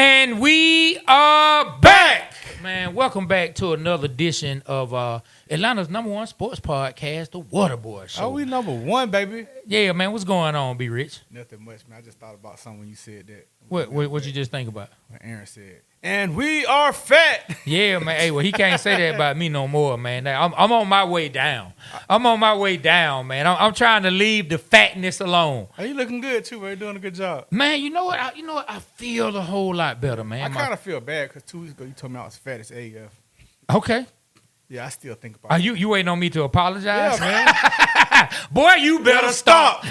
And we are back. Man, welcome back to another edition of Atlanta's #1 sports podcast, the Waterboyz Show. Oh, we #1, baby. Yeah, man, what's going on, B. Rich? Nothing much, man. I just thought about something when you said that. What you just think about? When Aaron said, and we are fat. Yeah, man. Hey, well, he can't say that about me no more, man. I'm on my way down. I'm on my way down, man. I'm trying to leave the fatness alone. Oh, you looking good, too, man. You're doing a good job. Man, you know what? I feel a whole lot better, man. I kind of feel bad because 2 weeks ago you told me I was fat as AF. Okay. Yeah, I still think about it. You waiting on me to apologize? Yeah, man. Boy, you better stop.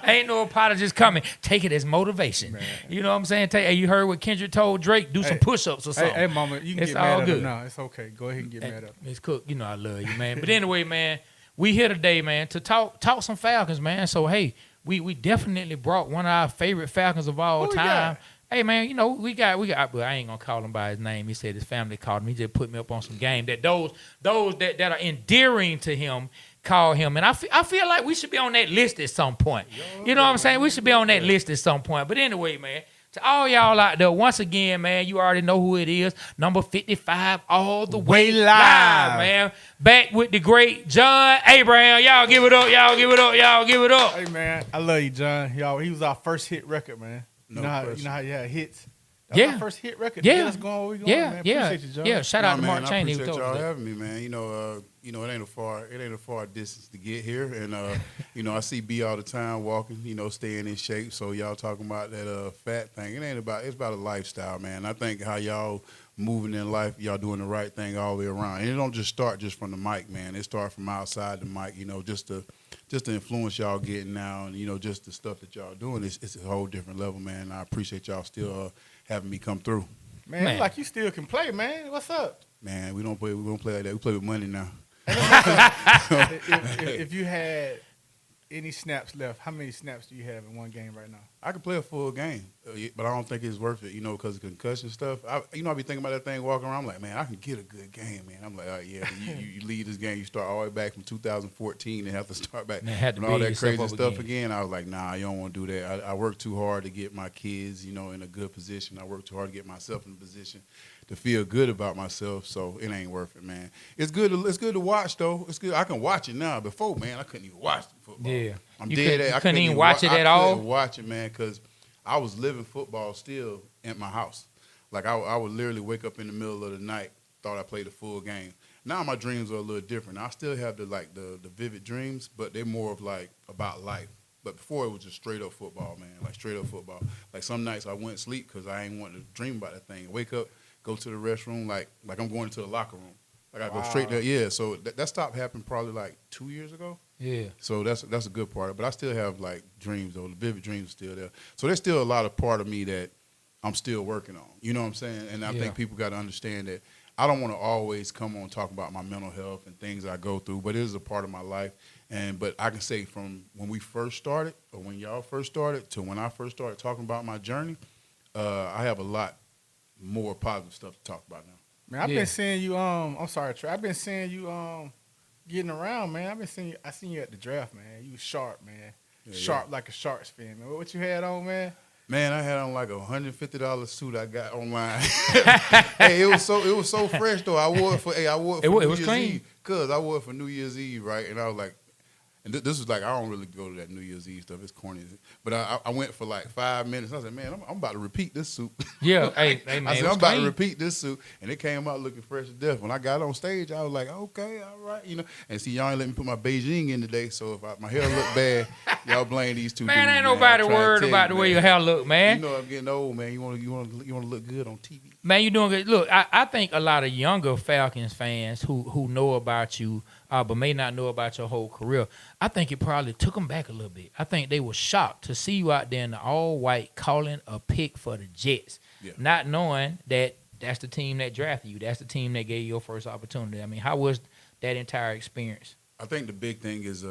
Ain't no apologies coming. Take it as motivation. Man. You know what I'm saying? Hey, you heard what Kendrick told Drake? Do some push-ups or something. Hey, mama, you can it's get mad all at good. him now. It's okay. Go ahead and get mad at him. It's cool. You know I love you, man. But anyway, man, we here today, man, to talk some Falcons, man. So, hey, we definitely brought one of our favorite Falcons of all time. Hey, man, you know, we got, but I ain't going to call him by his name. He said his family called him. He just put me up on some game that those that are endearing to him call him. And I feel like we should be on that list at some point. You know what I'm saying? We should be on that list at some point. But anyway, man, to all y'all out there, once again, man, you already know who it is. Number 55, all the way live, man. Back with the great John Abraham. Y'all give it up. Y'all give it up. Y'all give it up. Hey, man, I love you, John. Y'all, he was our first hit record, man. You know how you had hits? That's our first hit record. Yeah. Let's go on where we going, man. Appreciate you, John. Yeah, shout out to man, Mark Cheney. I appreciate y'all having me, man. You know, it ain't a far distance to get here. And, you know, I see B all the time walking, you know, staying in shape. So y'all talking about that fat thing. It's about a lifestyle, man. I think how y'all moving in life, y'all doing the right thing all the way around. And it don't just start just from the mic, man. It starts from outside the mic, you know, just the influence y'all getting now and, you know, just the stuff that y'all doing. It's a whole different level, man. I appreciate y'all still having me come through. Man, like you still can play, man. What's up? Man, we don't play like that. We play with money now. if you had any snaps left, how many snaps do you have in one game right now? I could play a full game, but I don't think it's worth it, you know, because of concussion stuff. I be thinking about that thing walking around. I'm like, man, I can get a good game, man. I'm like, all right, yeah, you lead this game. You start all the way back from 2014 and have to start back and all that crazy stuff again. I was like, nah, you don't want to do that. I work too hard to get my kids, you know, in a good position. I work too hard to get myself in a position to feel good about myself, so it ain't worth it, man. It's good to watch, though. It's good. I can watch it now. Before, man, I couldn't even watch football. Yeah. I'm dead. I couldn't even watch it at all? I couldn't watch it, man, because I was living football still at my house. Like, I would literally wake up in the middle of the night, thought I played a full game. Now my dreams are a little different. I still have the vivid dreams, but they're more of, like, about life. But before, it was just straight-up football, man, like straight-up football. Like, some nights I wouldn't sleep because I ain't wanting to dream about that thing. Wake up, go to the restroom, like I'm going into the locker room. Like, I go straight there. Yeah, so that stopped happening probably, like, 2 years ago. Yeah. So that's a good part. But I still have, like, dreams, though. The vivid dreams are still there. So there's still a lot of part of me that I'm still working on. You know what I'm saying? And I think people got to understand that I don't want to always come on and talk about my mental health and things I go through, but it is a part of my life. But I can say from when we first started or when y'all first started to when I first started talking about my journey, I have a lot more positive stuff to talk about now. Man, I've been seeing you. I'm sorry, Trey. I've been seeing you getting around, man. I seen you at the draft, man. You was sharp, man. Sharp like a Sharks fan, man. What you had on, man? Man, I had on like a $150 suit I got online. Hey, it was so fresh though. I wore it for New Year's Eve. Cause I wore it for New Year's Eve, right? And I was like, and this was like, I don't really go to that New Year's Eve stuff. It's corny. But I went for like 5 minutes. I was like, man, I'm about to repeat this suit. Yeah, hey, man. I said, I'm about to repeat this suit. And it came out looking fresh to death. When I got on stage, I was like, okay, all right. You know. And see, y'all ain't let me put my Beijing in today. So if my hair look bad, y'all blame these two dudes. Man, ain't nobody worried about the way your hair look, man. You know I'm getting old, man. You want to look good on TV. Man, you doing good. Look, I think a lot of younger Falcons fans who know about you, but may not know about your whole career, I think it probably took them back a little bit. I think they were shocked to see you out there in the all-white calling a pick for the Jets, not knowing that that's the team that drafted you. That's the team that gave you your first opportunity. I mean, how was that entire experience? I think the big thing is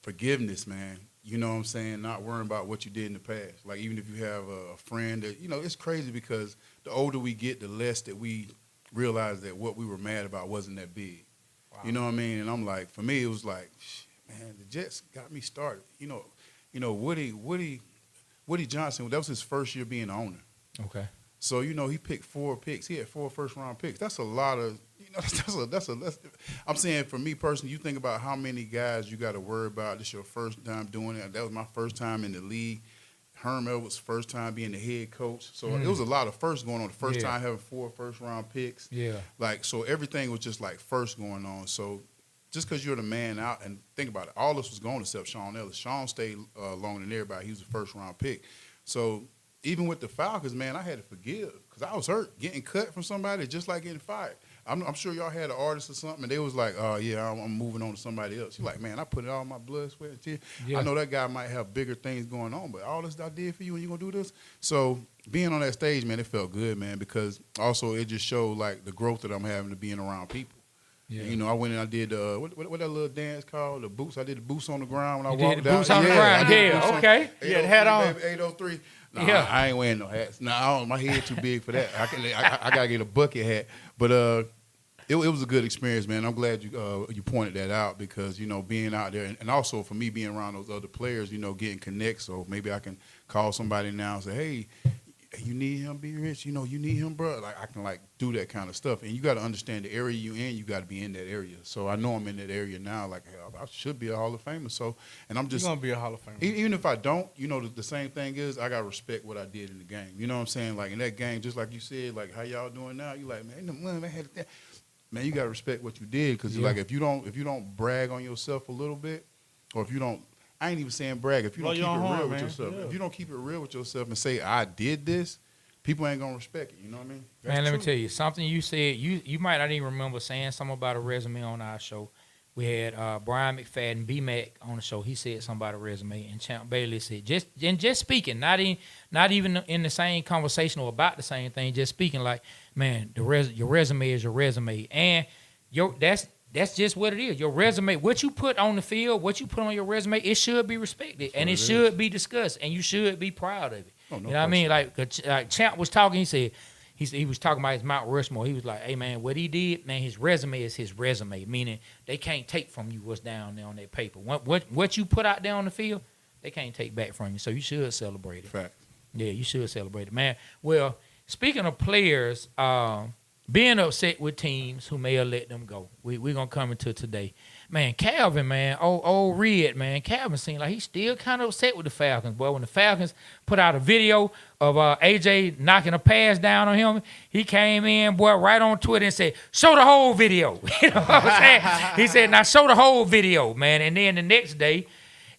forgiveness, man. You know what I'm saying? Not worrying about what you did in the past. Like, even if you have a friend that, you know, it's crazy because the older we get, the less that we realize that what we were mad about wasn't that big. Wow. You know what I mean? And I'm like, for me, it was like, man, the Jets got me started. You know, Woody Woody Johnson, that was his first year being the owner. Okay. So, he picked 4 picks. He had 4 first-round picks. That's a lot of, I'm saying for me personally, you think about how many guys you got to worry about. This is your first time doing it. That was my first time in the league. Herm Edwards' first time being the head coach. So it was a lot of firsts going on. The first time having 4 first-round picks. Yeah. So everything was just like first going on. So just because you're the man out, and think about it, all this was gone except Sean Ellis. Sean stayed longer than everybody. He was a first-round pick. So even with the Falcons, man, I had to forgive because I was hurt. Getting cut from somebody just like getting fired. I'm sure y'all had an artist or something, and they was like, oh, yeah, I'm moving on to somebody else. You're like, man, I put it all in my blood, sweat, and tears. Yeah. I know that guy might have bigger things going on, but all this I did for you, and you going to do this? So being on that stage, man, it felt good, man, because also it just showed, like, the growth that I'm having to being around people. Yeah. And, I went and I did, what that little dance called? The boots. I did the boots on the ground when I walked down. Boots on the ground, yeah, okay. You had a hat on? 803. No, I ain't wearing no hats. No, my head too big for that. I got to get a bucket hat. But it was a good experience, man. I'm glad you pointed that out because, being out there and also for me being around those other players, getting connects. So maybe I can call somebody now and say, hey, you need him, be rich. You need him, bro. Like I can do that kind of stuff. And you got to understand the area you in. You got to be in that area. So I know I'm in that area now. Like I should be a Hall of Famer. So and I'm just you're gonna be a Hall of Famer. Even if I don't, the same thing is I gotta respect what I did in the game. You know what I'm saying? Like in that game, just like you said, like how y'all doing now. You like, man, man, you gotta respect what you did because like if you don't brag on yourself a little bit, or if you don't. I ain't even saying brag. If you don't keep it real with yourself, if you don't keep it real with yourself and say I did this, people ain't gonna respect it. You know what I mean? Man, let me tell you something. You said you might not even remember saying something about a resume on our show. We had Brian McFadden, B-Mac on the show. He said something about a resume, and Champ Bailey said just speaking, not even in the same conversation or about the same thing. Just speaking like, man, your resume is your resume, and That's just what it is. Your resume, what you put on the field, what you put on your resume, it should be respected and it should be discussed, and you should be proud of it. Oh, no, you know what I mean? Like Champ was talking, he said he was talking about his Mount Rushmore. He was like, "Hey man, what he did, man, his resume is his resume, meaning they can't take from you what's down there on that paper. What you put out there on the field, they can't take back from you. So you should celebrate it. Fact. Yeah, you should celebrate it, man. Well, speaking of players, being upset with teams who may have let them go. We're going to come into today. Man, Calvin, man, old Red, man. Calvin seemed like he's still kind of upset with the Falcons. Boy, when the Falcons put out a video of A.J. knocking a pass down on him, he came in, boy, right on Twitter and said, show the whole video. You know what I'm saying? He said, now show the whole video, man. And then the next day,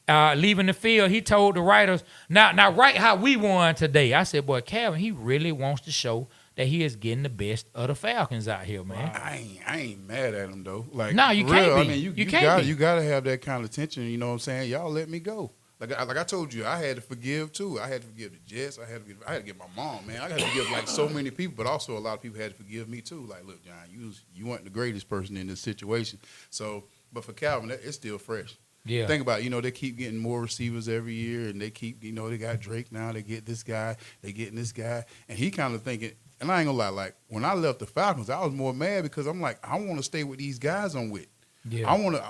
leaving the field, he told the writers, now write how we won today. I said, boy, Calvin, he really wants to show that he is getting the best of the Falcons out here, man. I ain't mad at him though. Like, no, you can't be. I mean, you gotta have that kind of tension. You know what I'm saying? Y'all let me go. Like I told you, I had to forgive too. I had to forgive the Jets. I had to forgive my mom, man. I had to forgive like so many people, but also a lot of people had to forgive me too. Like, look, John, you weren't the greatest person in this situation. So, but for Calvin, it's still fresh. Yeah. Think about it, they keep getting more receivers every year, and they keep, they got Drake now. They get this guy. They getting this guy, and he kind of thinking. And I ain't gonna lie, like when I left the Falcons, I was more mad because I'm like, I want to stay with these guys I'm with. Yeah.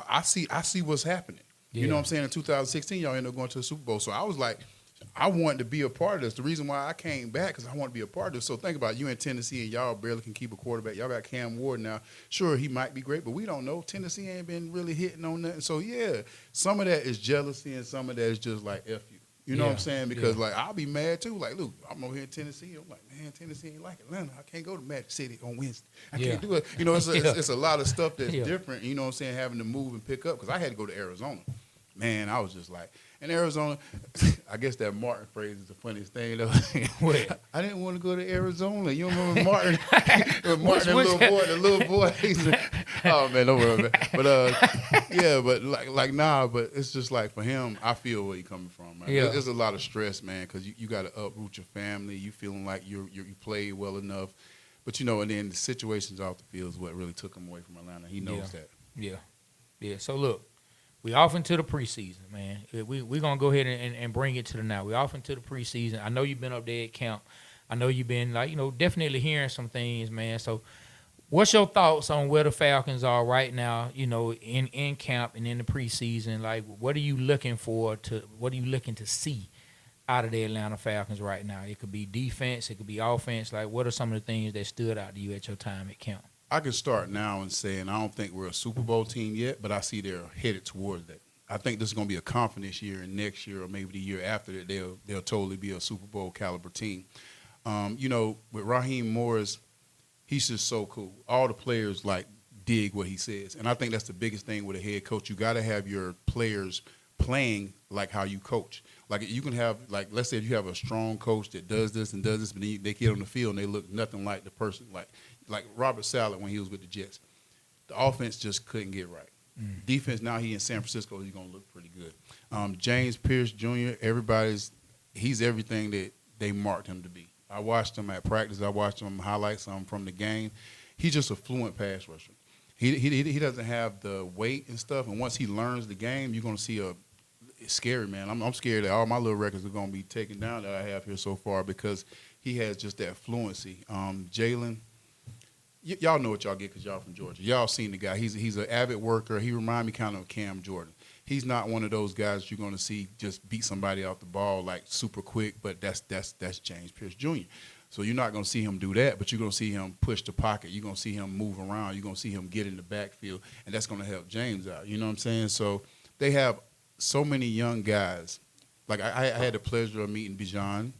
I see what's happening. Yeah. You know what I'm saying? In 2016, y'all ended up going to the Super Bowl. So I was like, I wanted to be a part of this. The reason why I came back because I want to be a part of this. So think about it, you in Tennessee and y'all barely can keep a quarterback. Y'all got Cam Ward now. Sure, he might be great, but we don't know. Tennessee ain't been really hitting on nothing. So yeah, some of that is jealousy and some of that is just like F you. You know what I'm saying? Because, like, I'll be mad, too. Like, look, I'm over here in Tennessee. I'm like, man, Tennessee ain't like Atlanta. I can't go to Magic City on Wednesday. I can't do it. It's a lot of stuff that's different, you know what I'm saying, having to move and pick up. Because I had to go to Arizona. Man, I was just like, in Arizona, I guess that Martin phrase is the funniest thing, though. I didn't want to go to Arizona. You remember Martin? Martin, the little boy. He said, oh, man, don't worry about it. But, nah, but it's just like for him, I feel where he's coming from, man. Yeah. There's a lot of stress, man, because you got to uproot your family. You feeling like you played well enough. But, and then the situations off the field is what really took him away from Atlanta. He knows that. Yeah. So, look. We off into the preseason, man. We're going to go ahead and bring it to the now. We off into the preseason. I know you've been up there at camp. I know you've been, definitely hearing some things, man. So what's your thoughts on where the Falcons are right now, in camp and in the preseason? Like, what are you looking to see out of the Atlanta Falcons right now? It could be defense, it could be offense. Like, what are some of the things that stood out to you at your time at camp? I can start now and saying I don't think we're a Super Bowl team yet, but I see they're headed towards that. I think this is going to be a confidence year, and next year or maybe the year after that, they'll totally be a Super Bowl caliber team. With Raheem Morris, he's just so cool. All the players dig what he says, and I think that's the biggest thing with a head coach. You got to have your players playing like how you coach. Like you can have let's say if you have a strong coach that does this, but then they get on the field and they look nothing like the person like Robert Saleh when he was with the Jets. The offense just couldn't get right. Defense, now he in San Francisco, he's going to look pretty good. James Pierce Jr., he's everything that they marked him to be. I watched him at practice. I watched him highlight some from the game. He's just a fluent pass rusher. He doesn't have the weight and stuff, and once he learns the game, you're going to see it's scary, man. I'm scared that all my little records are going to be taken down that I have here so far because he has just that fluency. Jalen, y'all know what y'all get because y'all from Georgia. Y'all seen the guy. He's an avid worker. He reminds me kind of Cam Jordan. He's not one of those guys you're going to see just beat somebody off the ball super quick, but that's James Pierce Jr. So you're not going to see him do that, but you're going to see him push the pocket. You're going to see him move around. You're going to see him get in the backfield, and that's going to help James out. You know what I'm saying? So they have so many young guys. Like I had the pleasure of meeting Bijan.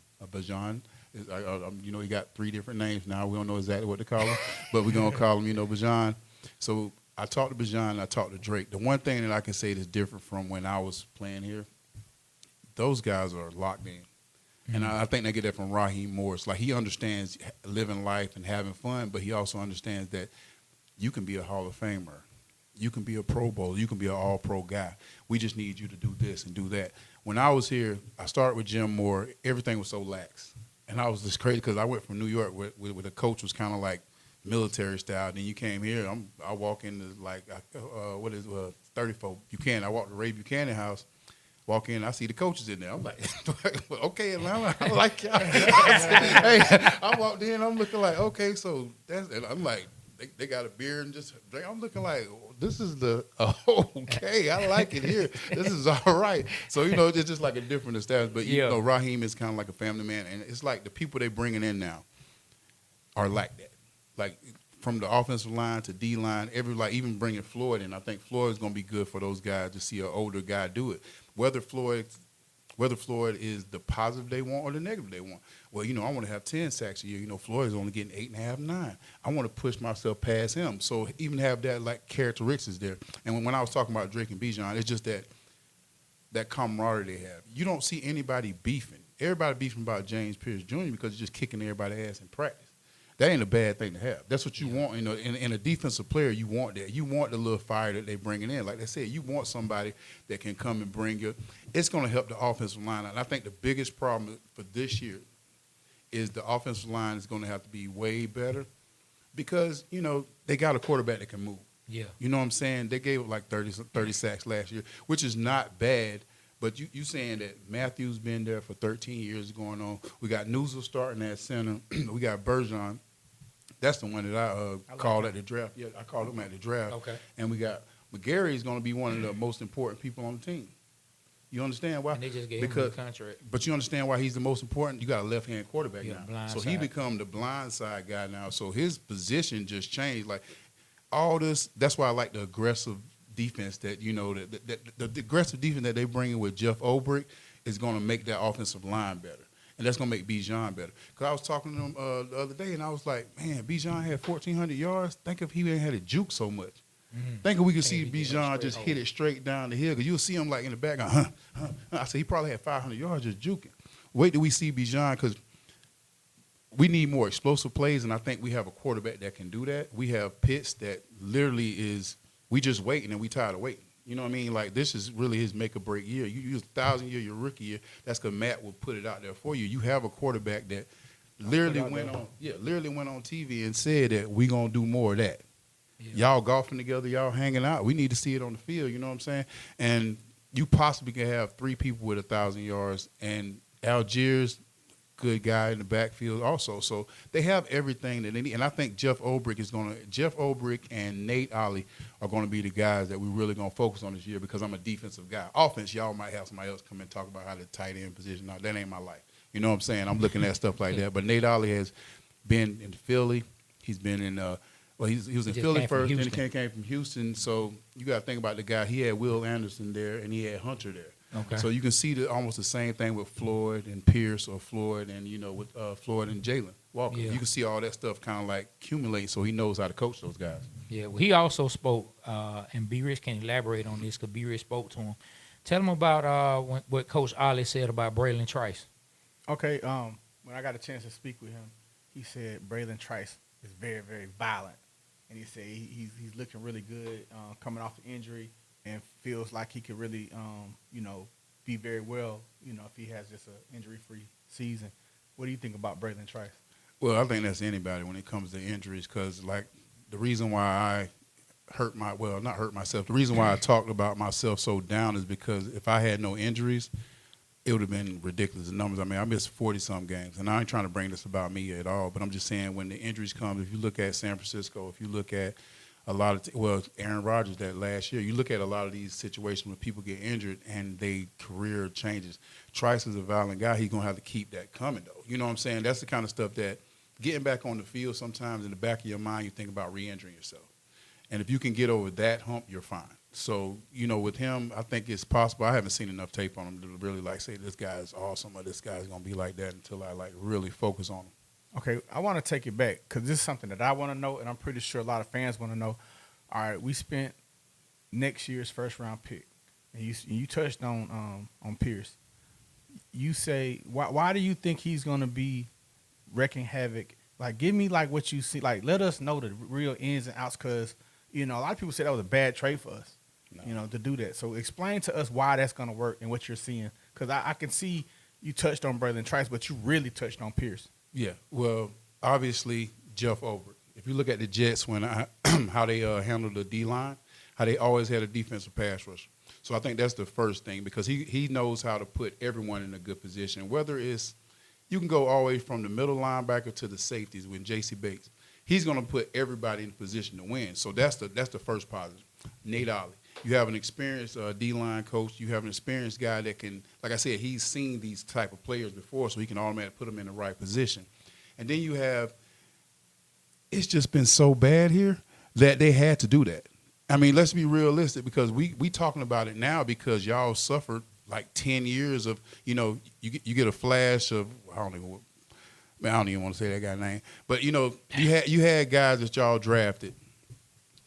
He got 3 different names now. We don't know exactly what to call him, but we're going to call him, Bijan. So I talked to Bijan and I talked to Drake. The one thing that I can say that's different from when I was playing here, those guys are locked in. And I think they get that from Raheem Morris. Like, he understands living life and having fun, but he also understands that you can be a Hall of Famer. You can be a Pro Bowler. You can be an all-pro guy. We just need you to do this and do that. When I was here, I started with Jim Moore. Everything was so lax. And I was just crazy because I went from New York where the coach was kind of like military style. Then you came here. I walk into 34 Buchanan. I walked to Ray Buchanan house. Walk in, I see the coaches in there. I'm like, okay, Atlanta, I like y'all. Hey, I walked in, I'm looking like, okay, so and I'm like, they got a beer and just drink. I'm looking like, this is okay, I like it here. This is all right. So, it's just like a different establishment. But, Raheem is kind of like a family man. And it's like the people they bringing in now are like that. Like, from the offensive line to D-line, even bringing Floyd in. I think Floyd is going to be good for those guys to see an older guy do it. Whether Floyd is the positive they want or the negative they want. Well, I want to have 10 sacks a year. Floyd is only getting 8.5, 9. I want to push myself past him. So even have that characteristics there. And when I was talking about Drake and Bijan, it's just that camaraderie they have. You don't see anybody beefing. Everybody beefing about James Pierce Jr. because he's just kicking everybody's ass in practice. That ain't a bad thing to have. That's what you want. In a defensive player, you want that. You want the little fire that they're bringing in. Like they said, you want somebody that can come and bring you. It's going to help the offensive line. And I think the biggest problem for this year is the offensive line is going to have to be way better because, they got a quarterback that can move. Yeah. You know what I'm saying? They gave up 30 sacks last year, which is not bad. But you saying that Matthews been there for 13 years going on. We got Newsel starting at center. We got Bergeron. That's the one that I called at the draft. Yeah, I called him at the draft. Okay. And we got McGarry is going to be one of the most important people on the team. You understand why? And they just gave him a contract. But you understand why he's the most important? You got a left-hand quarterback now. So he side. become the blind side guy now. So his position just changed. Like, all this, that's why I like the aggressive defense that, the aggressive defense that they bring in with Jeff Ulbrich is going to make that offensive line better. And that's going to make Bijan better. Because I was talking to him the other day, and I was like, man, Bijan had 1,400 yards. Think if he hadn't had a juke so much. Think if we could see Bijan just hit it straight down the hill. Because you'll see him in the back, I said, he probably had 500 yards just juking. Wait till we see Bijan, because we need more explosive plays, and I think we have a quarterback that can do that. We have Pitts that literally is, we just waiting, and we tired of waiting. You know what I mean? Like, this is really his make-or-break year. You use 1,000 year, your rookie year. That's because Matt will put it out there for you. You have a quarterback that literally went on TV and said that we going to do more of that. Yeah. Y'all golfing together, y'all hanging out. We need to see it on the field, you know what I'm saying? And you possibly can have 3 people with 1,000 yards, and Algiers good guy in the backfield also. So they have everything that they need. And I think Jeff Ulbrich and Nate Ollie are going to be the guys that we're really going to focus on this year because I'm a defensive guy. Offense, y'all might have somebody else come and talk about how the tight end position. No, that ain't my life. You know what I'm saying? I'm looking at stuff like that. But Nate Ollie has been in Philly. He's been in he was in Philly first, then he came from Houston. So you got to think about the guy. He had Will Anderson there, and he had Hunter there. Okay. So you can see almost the same thing with Floyd and Pierce or Floyd and, with Floyd and Jalen Walker. Yeah. You can see all that stuff kind of like accumulate so he knows how to coach those guys. Yeah, well, he also spoke, and B. Rich can elaborate on this because B. Rich spoke to him. Tell him about what Coach Ollie said about Braylon Trice. Okay, when I got a chance to speak with him, he said Braylon Trice is very, very violent. And he said he's looking really good coming off the injury and feels like he could really, be very well, if he has just an injury-free season. What do you think about Braylon Trice? Well, I think that's anybody when it comes to injuries because, like, the reason why I not hurt myself, the reason why I talked about myself so down is because if I had no injuries, it would have been ridiculous, the numbers. I mean, I missed 40-some games, and I ain't trying to bring this about me at all, but I'm just saying when the injuries come, if you look at San Francisco, if you look at a lot of Aaron Rodgers that last year, you look at a lot of these situations where people get injured and their career changes. Trice is a violent guy. He's going to have to keep that coming, though. You know what I'm saying? That's the kind of stuff that getting back on the field, sometimes in the back of your mind, you think about re-injuring yourself. And if you can get over that hump, you're fine. So, with him, I think it's possible. I haven't seen enough tape on him to really, say this guy is awesome or this guy's going to be like that until I, really focus on him. Okay, I want to take it back because this is something that I want to know, and I'm pretty sure a lot of fans want to know. All right, we spent next year's first-round pick, and you touched on Pierce. You say, why do you think he's going to be wrecking havoc? Like, give me, what you see. Like, let us know the real ins and outs because, a lot of people said that was a bad trade for us. No. To do that. So explain to us why that's going to work and what you're seeing. Because I can see you touched on Braylon Trice, but you really touched on Pierce. Yeah, well, obviously, Jeff Ulbrich. If you look at the Jets how they handled the D-line, how they always had a defensive pass rusher. So I think that's the first thing because he knows how to put everyone in a good position, whether it's you can go all the way from the middle linebacker to the safeties with J.C. Bates. He's going to put everybody in position to win. So that's the first positive. Nate Ollie. You have an experienced D-line coach. You have an experienced guy that can, like I said, he's seen these type of players before, so he can automatically put them in the right position. And then you have, it's just been so bad here that they had to do that. I mean, let's be realistic because we talking about it now because y'all suffered 10 years of, you get a flash of, I don't even want to say that guy's name, but, you had guys that y'all drafted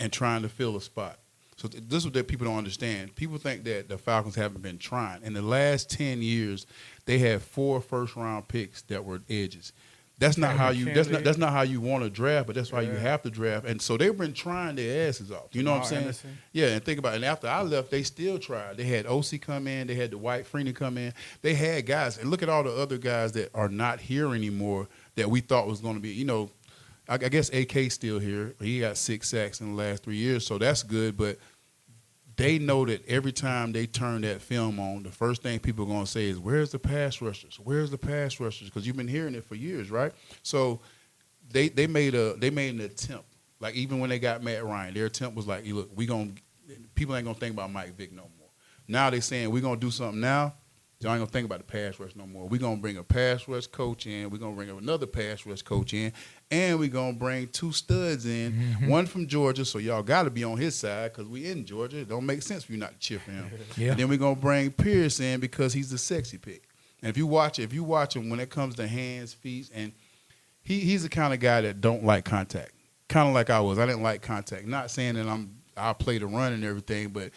and trying to fill a spot. So this is what people don't understand. People think that the Falcons haven't been trying. In the last 10 years, they had 4 first-round picks that were edges. That's not how you. That's not how you want to draft, but that's why you have to draft. And so they've been trying their asses off. You know what I'm saying? Anderson. Yeah, and think about it. And after I left, they still tried. They had OC come in. They had the White Freeney come in. They had guys. And look at all the other guys that are not here anymore that we thought was going to be. I guess AK's still here. He got 6 sacks in the last 3 years, so that's good. But they know that every time they turn that film on, the first thing people are going to say is, where's the pass rushers? Where's the pass rushers? Because you've been hearing it for years, right? So they made an attempt. Like, even when they got Matt Ryan, their attempt was like, look, people ain't going to think about Mike Vick no more. Now they're saying, we're going to do something now. Y'all ain't going to think about the pass rush no more. We're going to bring a pass rush coach in. We're going to bring another pass rush coach in. And we're going to bring 2 studs in, one from Georgia, so y'all got to be on his side because we in Georgia. It don't make sense for you not to cheer for him. Yeah. And then we're going to bring Pierce in because he's the sexy pick. And if you watch him when it comes to hands, feet, and he's the kind of guy that don't like contact, kind of like I was. I didn't like contact. Not saying that I'll play the run and everything, but,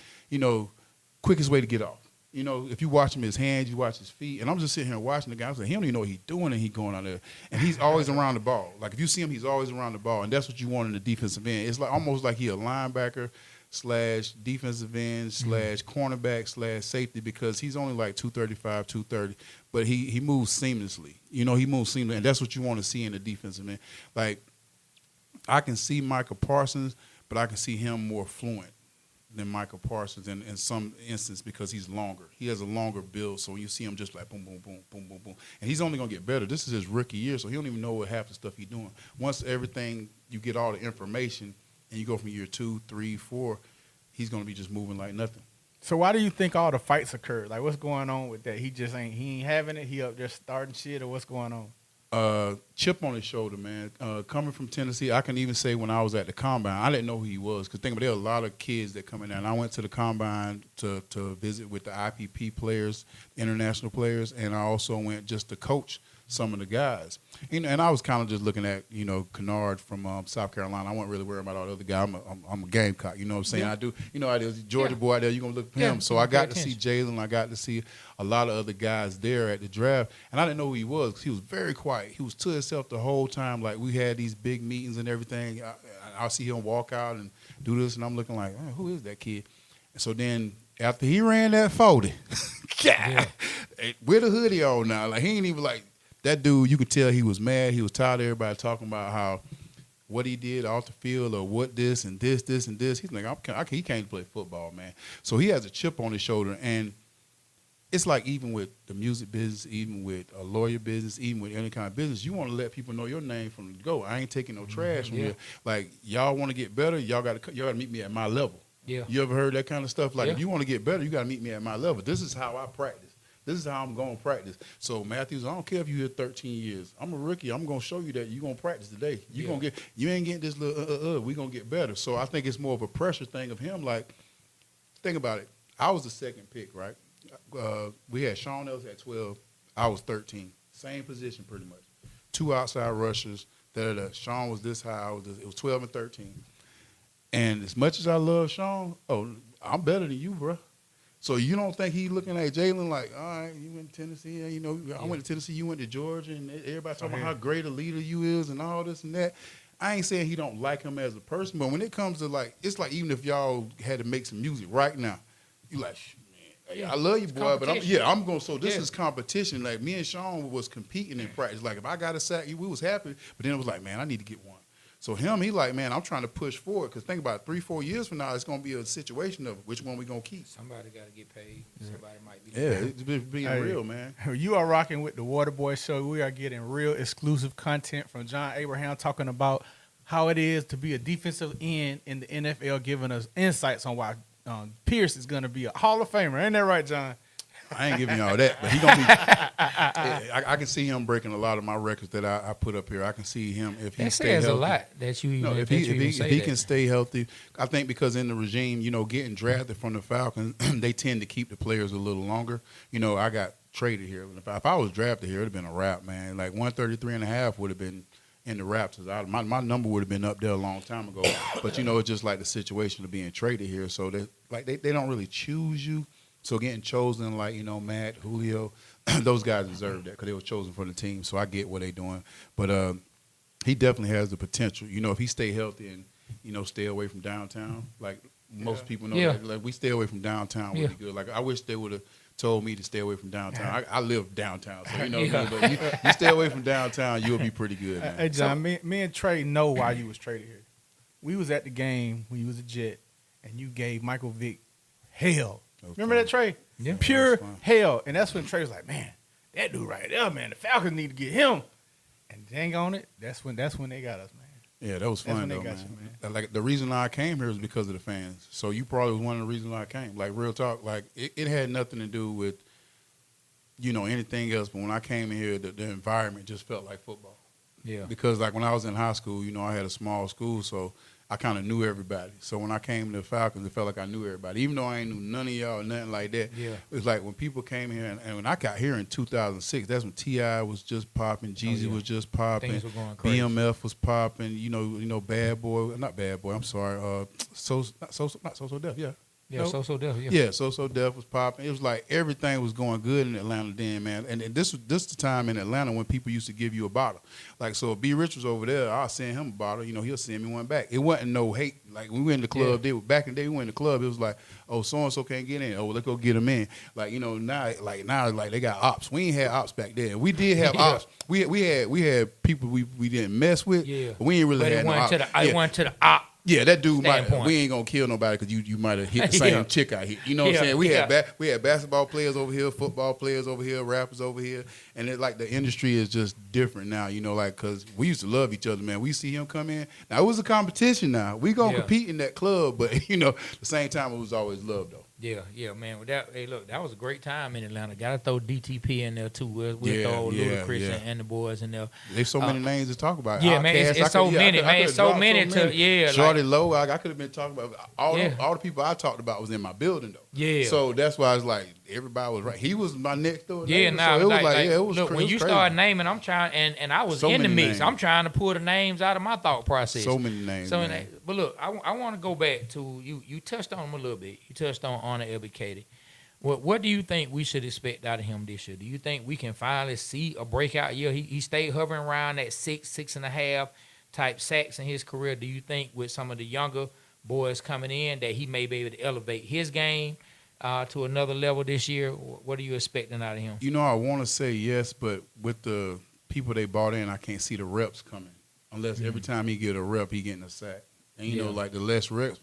quickest way to get off. If you watch him, his hands, you watch his feet, and I'm just sitting here watching the guy. I was like, he don't even know what he's doing, and he's going out there, and he's always around the ball. Like, if you see him, he's always around the ball, and that's what you want in the defensive end. It's almost like he a linebacker / defensive end / cornerback / safety because he's only like 235, 230, but he moves seamlessly. He moves seamlessly, and that's what you want to see in the defensive end. Like, I can see Michael Parsons, but I can see him more fluent than Michael Parsons in some instance because he's longer. He has a longer build, so when you see him just like boom, boom, boom, boom, boom, boom. And he's only going to get better. This is his rookie year, so he don't even know what half the stuff he's doing. Once everything, you get all the information, and you go from year 2, 3, 4, he's going to be just moving like nothing. So why do you think all the fights occurred? Like, what's going on with that? He ain't having it. He up there starting shit, or what's going on? Chip on his shoulder, man. Coming from Tennessee, I can even say when I was at the combine, I didn't know who he was. Because think about it, there were a lot of kids that come in there. And I went to the combine to visit with the IPP players, international players, and I also went just to coach some of the guys. And I was kind of just looking at, Kennard from South Carolina. I wasn't really worried about all the other guys. I'm a Gamecock, you know what I'm saying? Yeah. I do. There's a Georgia boy out there, you're going to look for him. So I got to see Jalen. I got to see a lot of other guys there at the draft. And I didn't know who he was because he was very quiet. He was to himself the whole time. Like, we had these big meetings and everything. I'll see him walk out and do this, and I'm looking like, who is that kid? And so then after he ran that 40, with a hoodie on now, like, he ain't even like, that dude, you could tell he was mad. He was tired of everybody talking about how what he did off the field or what this and this and this. He's like, he can't play football, man. So he has a chip on his shoulder. And it's like even with the music business, even with a lawyer business, even with any kind of business, you want to let people know your name from the go. I ain't taking no trash from here. Like, y'all want to get better, y'all got to meet me at my level. Yeah. You ever heard that kind of stuff? Like, if you want to get better, you got to meet me at my level. This is how I practice. This is how I'm going to practice. So, Matthews, I don't care if you're here 13 years. I'm a rookie. I'm going to show you that you're going to practice today. You ain't getting this little, we're going to get better. So, I think it's more of a pressure thing of him. Like, think about it. I was the second pick, right? We had Sean Ellis at 12. I was 13. Same position pretty much. 2 outside rushers. Sean was this high. It was 12 and 13. And as much as I love Sean, I'm better than you, bro. So you don't think he looking at Jalen like, all right, you went to Tennessee, I went to Tennessee, you went to Georgia, and everybody talking about how great a leader you is and all this and that. I ain't saying he don't like him as a person, but when it comes to like, it's like even if y'all had to make some music right now, you like, man, I love you, boy, but I'm going. So this is competition. Like me and Sean was competing in practice. Like if I got a sack, we was happy, but then it was like, man, I need to get one. So he like, man, I'm trying to push forward because think about it, 3-4 years from now, it's going to be a situation of which one we going to keep. Somebody got to get paid. Somebody might be. It's being real, man. You are rocking with the Waterboyz Show. We are getting real exclusive content from John Abraham talking about how it is to be a defensive end in the NFL, giving us insights on why Pierce is going to be a Hall of Famer. Ain't that right, John? I ain't giving y'all that, but he gonna be. I can see him breaking a lot of my records that I put up here. I can see him if he stay healthy. That says a lot that you. If he can stay healthy, I think because in the regime, getting drafted from the Falcons, they tend to keep the players a little longer. I got traded here. If I was drafted here, it'd have been a wrap, man. Like 133.5 would have been in the wraps. My number would have been up there a long time ago. But it's just like the situation of being traded here. So they don't really choose you. So getting chosen like, Matt, Julio, those guys deserve that because they were chosen for the team. So I get what they're doing. But he definitely has the potential. If he stay healthy and, stay away from downtown, like most people know, like we stay away from downtown really good. Like I wish they would have told me to stay away from downtown. I live downtown, so but you stay away from downtown, you'll be pretty good, man. Hey, John, me and Trey know why you was traded here. We was at the game when you was a Jet, and you gave Michael Vick hell. Remember that, Trey? Yeah. Pure hell. And that's when Trey was like, man, that dude right there, man, the Falcons need to get him. And dang on it, that's when they got us, man. Yeah, that was fun, though, man. Like, the reason I came here is because of the fans. So you probably was one of the reasons I came. Like, real talk, like, it had nothing to do with, anything else. But when I came in here, the environment just felt like football. Yeah. Because, like, when I was in high school, I had a small school, so I kind of knew everybody. So when I came to the Falcons, it felt like I knew everybody. Even though I ain't knew none of y'all or nothing like that. Yeah. It was like when people came here, and when I got here in 2006, that's when T.I. was just popping, Jeezy was just popping, things were going crazy. BMF was popping, Bad Boy, not Bad Boy, I'm sorry, not So Def, yeah. Yeah, no? So Def, yeah. Yeah, So Def was popping. It was like everything was going good in Atlanta then, man. And this the time in Atlanta when people used to give you a bottle. Like, so if B. Rich was over there, I'll send him a bottle. He'll send me one back. It wasn't no hate. Like, when we went in the club, back in the day, we went in the club, it was like, oh, so-and-so can't get in. Oh, let's go get him in. Like, now they got ops. We ain't had ops back then. We did have ops. We had people we didn't mess with, but we ain't really had no ops. I went to the op. Yeah, that dude standpoint. we ain't gonna kill nobody because you might have hit the same chick I hit. You know what I'm saying? We had basketball players over here, football players over here, rappers over here, and it like the industry is just different now. You know, like because we used to love each other, man. We see him come in. Now it was a competition. Now we gonna compete in that club, but you know, at the same time it was always love though. Yeah, man. Look, that was a great time in Atlanta. Got to throw DTP in there too. We'll throw Ludacris and the boys in there. There's so many names to talk about. Yeah, man. It's so many, man. It's so many. Shorty Low, I could have been talking about all the people I talked about was in my building though. Yeah. So that's why I was like, everybody was right. He was my next door. Yeah, now so it was it was look, crazy. when you start naming, I'm trying, and I was So in the many mix. names. I'm trying to pull the names out of my thought process. So many names. But look, I want to go back to you. You touched on him a little bit. You touched on Honor Ebiketie. What do you think we should expect out of him this year? Do you think we can finally see a breakout year? He stayed hovering around that 6.5 type sacks in his career. Do you think with some of the younger boys coming in that he may be able to elevate his game to another level this year? What are you expecting out of him? You know, I want to say yes, but with the people they bought in, I can't see the reps coming. Unless every time he get a rep, he getting a sack. And, you know, like the less reps.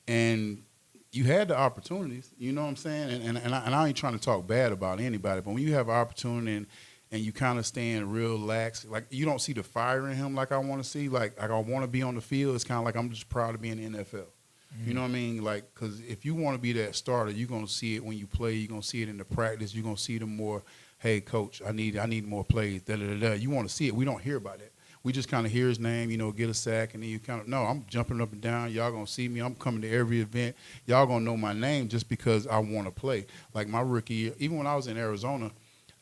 And you had the opportunities, you know what I'm saying? And I ain't trying to talk bad about anybody, but when you have an opportunity and you kind of staying real lax, like you don't see the fire in him like I want to see, like I want to be on the field. It's kind of like I'm just proud to be in the NFL. You know what I mean? Like, because if you want to be that starter, you're going to see it when you play. You're going to see it in the practice. You're going to see them more, hey, coach, I need more plays, da-da-da-da. You want to see it. We don't hear about it. We just kind of hear his name, you know, get a sack, and then you kind of, no, I'm jumping up and down. Y'all going to see me. I'm coming to every event. Y'all going to know my name just because I want to play. Like my rookie year, even when I was in Arizona,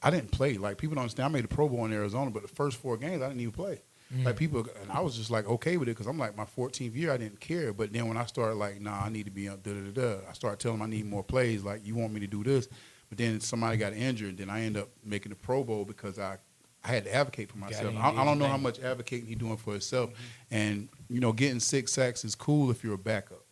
I didn't play. Like, people don't understand. I made the Pro Bowl in Arizona, but the first 4 games, I didn't even play. Like, people, and I was just, like, okay with it because I'm, like, my 14th year, I didn't care. But then when I started, like, nah, I need to be da-da-da-da, I started telling them I need more plays. Like, you want me to do this. But then somebody got injured. Then I ended up making the Pro Bowl because I had to advocate for myself. I don't know how much advocating he's doing for himself. And, you know, getting 6 sacks is cool if you're a backup.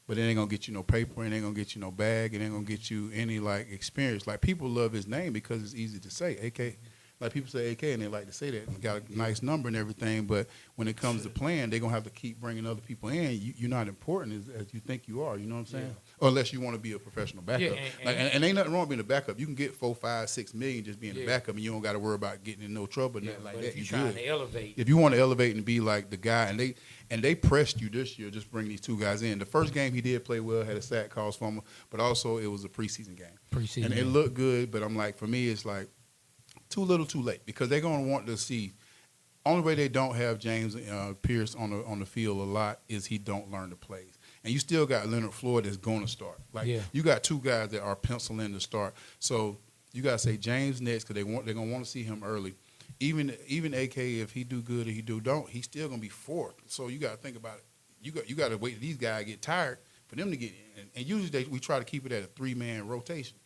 But it ain't going to get you no paper. It ain't going to get you no bag. It ain't going to get you any, like, experience. Like, people love his name because it's easy to say, AK. Like, people say AK, and they like to say that. And got a nice number and everything. But when it comes to playing, they're going to have to keep bringing other people in. You're not important as you think you are. You know what I'm saying? Yeah. Or unless you want to be a professional backup. Yeah, and ain't nothing wrong being a backup. You can get 4, 5, 6 million just being a backup, and you don't got to worry about getting in no trouble. Nothing like that. If you're trying to elevate. If you want to elevate and be like the guy, and they pressed you this year, just bring these 2 guys in. The first game he did play well, had a sack, caused fumble, but also it was a preseason game. And it looked good, but I'm like, for me, it's like too little, too late, because they're going to want to see. Only way they don't have James Pierce on the field a lot is he don't learn the plays. And you still got Leonard Floyd that's going to start. Like, you got 2 guys that are penciled in to start. So you got to say James next because they're going to want to see him early. Even AK, if he do good or he don't, he's still going to be 4th. So you got to think about it. You got to wait till these guys get tired for them to get in. And usually we try to keep it at a 3-man rotation.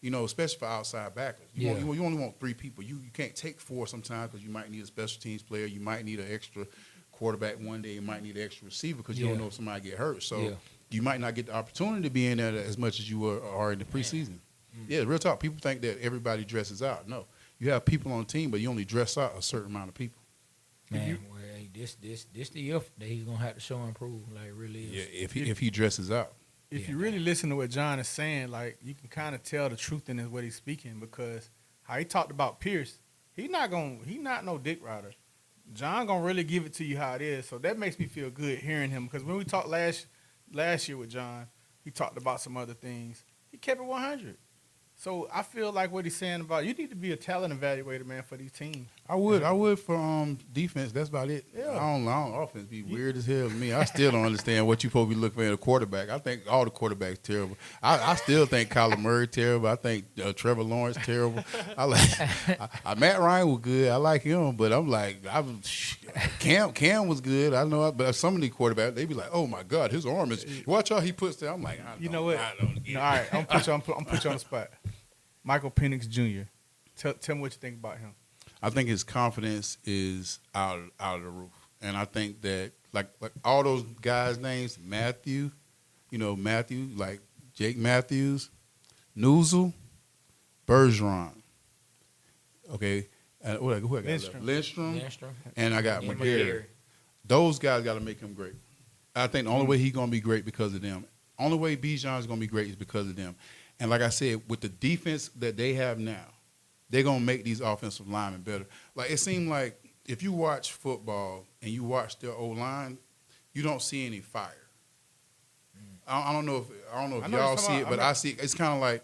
You know, especially for outside backers. You only want 3 people. You can't take 4 sometimes because you might need a special teams player. You might need an extra quarterback one day. You might need an extra receiver because you don't know if somebody get hurt. So you might not get the opportunity to be in there as much as you are in the preseason. Yeah, real talk. People think that everybody dresses out. No. You have people on the team, but you only dress out a certain amount of people. Man, this the year that he's going to have to show and prove. Like, it really is. Yeah, if he dresses out. If you really listen to what John is saying, like, you can kind of tell the truth in what he's speaking, because how he talked about Pierce, he not no dick rider. John gonna really give it to you how it is. So that makes me feel good hearing him, because when we talked last year with John, he talked about some other things. He kept it 100. So I feel like what he's saying about, you need to be a talent evaluator, man, for these teams. I would for defense. That's about it. Yeah. I don't offense be weird as hell to me. I still don't understand what you supposed to be looking for in a quarterback. I think all the quarterbacks terrible. I still think Kyler Murray terrible. I think Trevor Lawrence terrible. Matt Ryan was good. I like him, but I'm like, Cam was good. I know, but some of the quarterbacks, they be like, oh my God, his arm is. Watch how he puts that. I'm like, you know what? All right, I'm put you on the spot. Michael Penix Jr. Tell me what you think about him. I think his confidence is out of the roof, and I think that like all those guys' names, Matthew, like Jake Matthews, Newsel, Bergeron, okay, and who I got? Lindstrom, and I got McGarry. Those guys got to make him great. I think the only way he's going to be great because of them. Only way Bijan is going to be great is because of them. And like I said, with the defense that they have now, they're going to make these offensive linemen better. Like, it seemed like if you watch football and you watch their O-line, you don't see any fire. I don't know if y'all see it, but I see it's kind of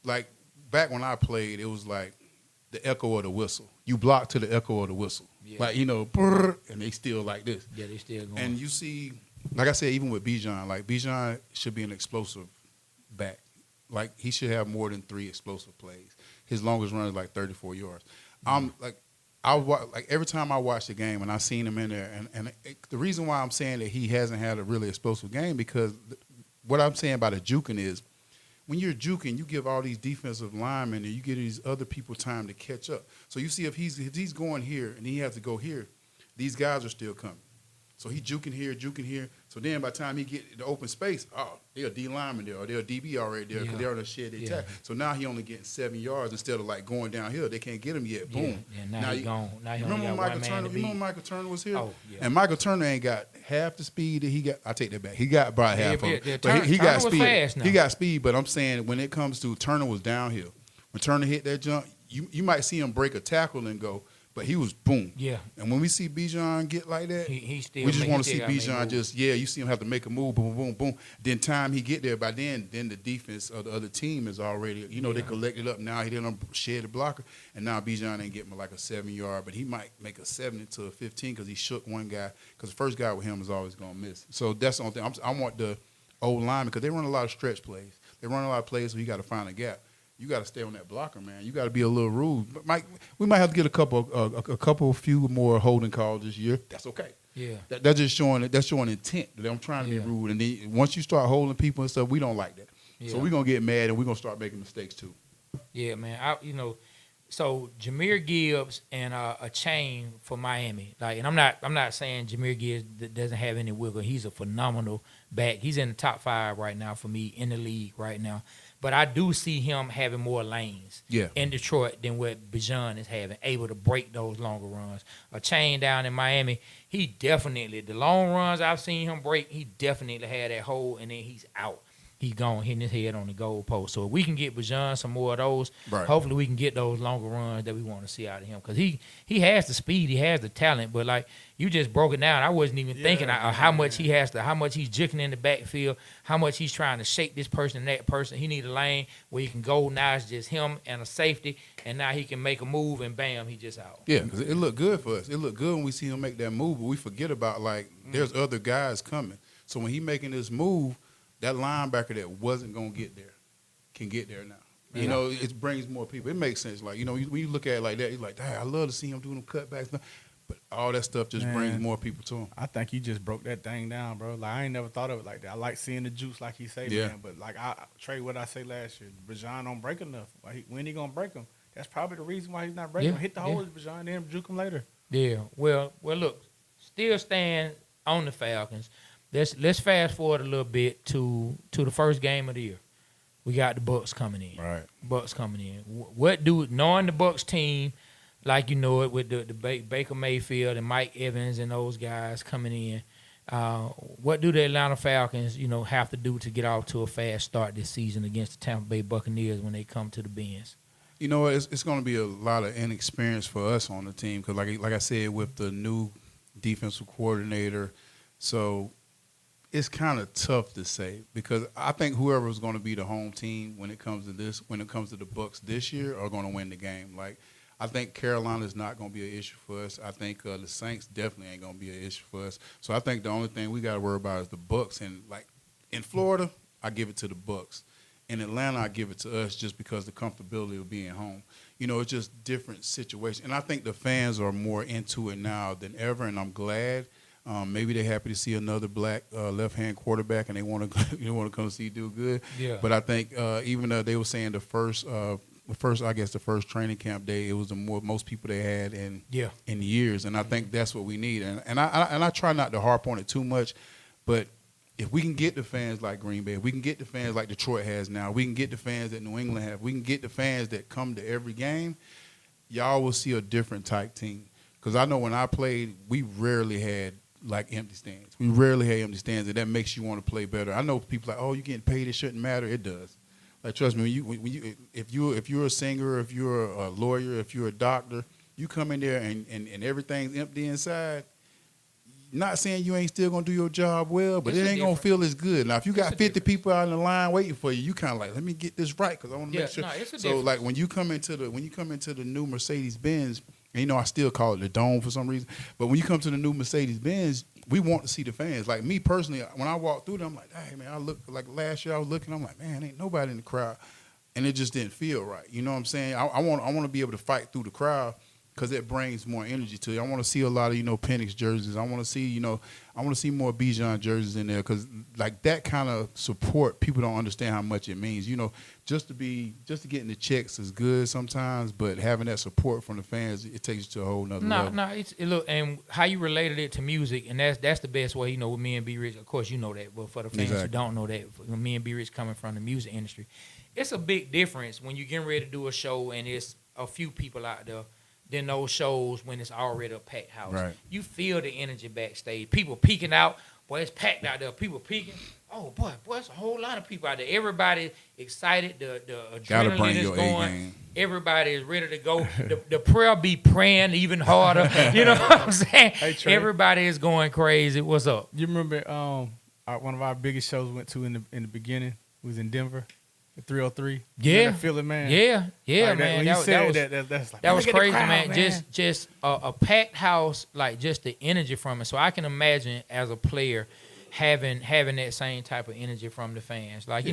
like back when I played, it was like the echo of the whistle. You block to the echo of the whistle. Yeah. Like, brr, and they still like this. Yeah, they still going. And you see, like I said, even with Bijan, like Bijan should be an explosive back. Like, he should have more than 3 explosive plays. His longest run is like 34 yards. Like every time I watch the game and I seen him in there, and the reason why I'm saying that he hasn't had a really explosive game because what I'm saying about the juking is when you're juking, you give all these defensive linemen and you give these other people time to catch up. So you see if he's going here and he has to go here, these guys are still coming. So he juking here. So then by the time he get the open space, they're a D lineman there or they're a DB already there because they're on the shed they tackle. So now he only getting 7 yards instead of like going downhill. They can't get him yet. Boom. Yeah, now he's gone. Now he remember only got one man to beat. Remember Michael Turner was here? Oh, yeah. And Michael Turner ain't got half the speed that he got. I take that back. He got probably half of it. But he got speed. Fast now. He got speed, but I'm saying when it comes to Turner was downhill. When Turner hit that jump, you might see him break a tackle and go, but he was boom. Yeah. And when we see Bijan get like that, we just want to see Bijan you see him have to make a move, boom, boom, boom. Then time he get there, by then the defense of the other team is already, they collected up. Now he didn't shed the blocker, and now Bijan ain't getting like a 7-yard, but he might make a 7 to a 15 because he shook one guy, because the first guy with him is always going to miss. So that's the only thing. I want the old lineman, because they run a lot of stretch plays. They run a lot of plays, so you got to find a gap. You got to stay on that blocker, man. You got to be a little rude. But we might have to get a few more holding calls this year. That's okay. Yeah, that's just showing intent that I'm trying to be rude. And then once you start holding people and stuff, we don't like that. Yeah. So we're gonna get mad and we're gonna start making mistakes too. Yeah, man. So Jahmyr Gibbs and a chain for Miami. Like, and I'm not saying Jahmyr Gibbs doesn't have any wiggle. He's a phenomenal back. He's in the top 5 right now for me in the league right now. But I do see him having more lanes in Detroit than what Bijan is having, able to break those longer runs. A chain down in Miami, he definitely, the long runs I've seen him break, he definitely had that hole, and then he's out. He's gone, hitting his head on the goal post. So if we can get Bijan some more of those, hopefully we can get those longer runs that we want to see out of him. Because he has the speed, he has the talent, but like you just broke it down. I wasn't even thinking of how much he has to, how much he's jigging in the backfield, how much he's trying to shake this person and that person. He need a lane where he can go. Now it's just him and a safety, and now he can make a move and bam, he just out. Yeah, because it looked good for us. It looked good when we see him make that move, but we forget about there's other guys coming. So when he making this move, that linebacker that wasn't going to get there can get there now. Yeah. It brings more people. It makes sense. Like, when you look at it like that, you're like, I love to see him doing them cutbacks. But all that stuff just brings more people to him. I think you just broke that thing down, bro. Like, I ain't never thought of it like that. I like seeing the juice, like he say, man. But, like, Trey, what I say last year, Bijan don't break enough. When he going to break him? That's probably the reason why he's not breaking him. Hit the hole with Bijan, then juke him later. Yeah. Well, look, still stand on the Falcons. Let's fast forward a little bit to the first game of the year. We got the Bucs coming in. Right. Bucs coming in. Knowing the Bucs team, like you know it, with the Baker Mayfield and Mike Evans and those guys coming in, what do the Atlanta Falcons, have to do to get off to a fast start this season against the Tampa Bay Buccaneers when they come to the Benz? It's going to be a lot of inexperience for us on the team because, like I said, with the new defensive coordinator, so it's kind of tough to say because I think whoever is going to be the home team when it comes to the Bucs this year are going to win the game. Like, I think Carolina's not going to be an issue for us. I think the Saints definitely ain't going to be an issue for us. So I think the only thing we got to worry about is the Bucs. And like in Florida, I give it to the Bucs. In Atlanta, I give it to us just because the comfortability of being home. It's just different situations. And I think the fans are more into it now than ever, and I'm glad. Maybe they're happy to see another black left-hand quarterback, and they want to come see do good. Yeah. But I think even though they were saying the first training camp day, it was the most people they had in years, and I think that's what we need. And I try not to harp on it too much, but if we can get the fans like Green Bay, if we can get the fans like Detroit has now, we can get the fans that New England have, we can get the fans that come to every game, y'all will see a different type team. Because I know when I played, we rarely had like empty stands. We rarely have empty stands, and that makes you want to play better. I know people like, oh, you're getting paid, it shouldn't matter. It does. Like, trust me, if you're a singer, if you're a lawyer, if you're a doctor, you come in there and everything's empty inside. Not saying you ain't still gonna do your job well, but it ain't gonna feel as good. Now, if you got 50 people out in the line waiting for you, you kind of like, let me get this right because I want to make sure. No, it's a so, like when you come into the new Mercedes Benz, and I still call it the Dome for some reason, but when you come to the new Mercedes Benz, we want to see the fans. Like me personally, when I walk through them, I'm like, hey man, I look like last year I was looking, I'm like, man, ain't nobody in the crowd, and it just didn't feel right. You know what I'm saying? I want to be able to fight through the crowd. Because it brings more energy to you. I want to see a lot of, Penix jerseys. I want to see, more Bijan jerseys in there. Because like that kind of support, people don't understand how much it means. Just to get in the checks is good sometimes, but having that support from the fans, it takes you to a whole nother level. Look, and how you related it to music, and that's the best way. With me and B Rich, of course, you know that. But for the fans who don't know that, me and B Rich coming from the music industry, it's a big difference when you're getting ready to do a show and it's a few people out there. Than those shows when it's already a packed house. Right. You feel the energy backstage. People peeking out. Boy, it's packed out there. People peeking. Oh, boy, it's a whole lot of people out there. Everybody excited. The adrenaline is going. Everybody is ready to go. The prayer be praying even harder. You know what I'm saying? Hey, Trey. Everybody is going crazy. What's up? You remember one of our biggest shows we went to in the beginning was in Denver? The 303. Yeah. Feel it, man. Yeah, like man. When you said that's like, that was crazy, crowd, man. Just a packed house, like just the energy from it. So I can imagine as a player having that same type of energy from the fans. Like,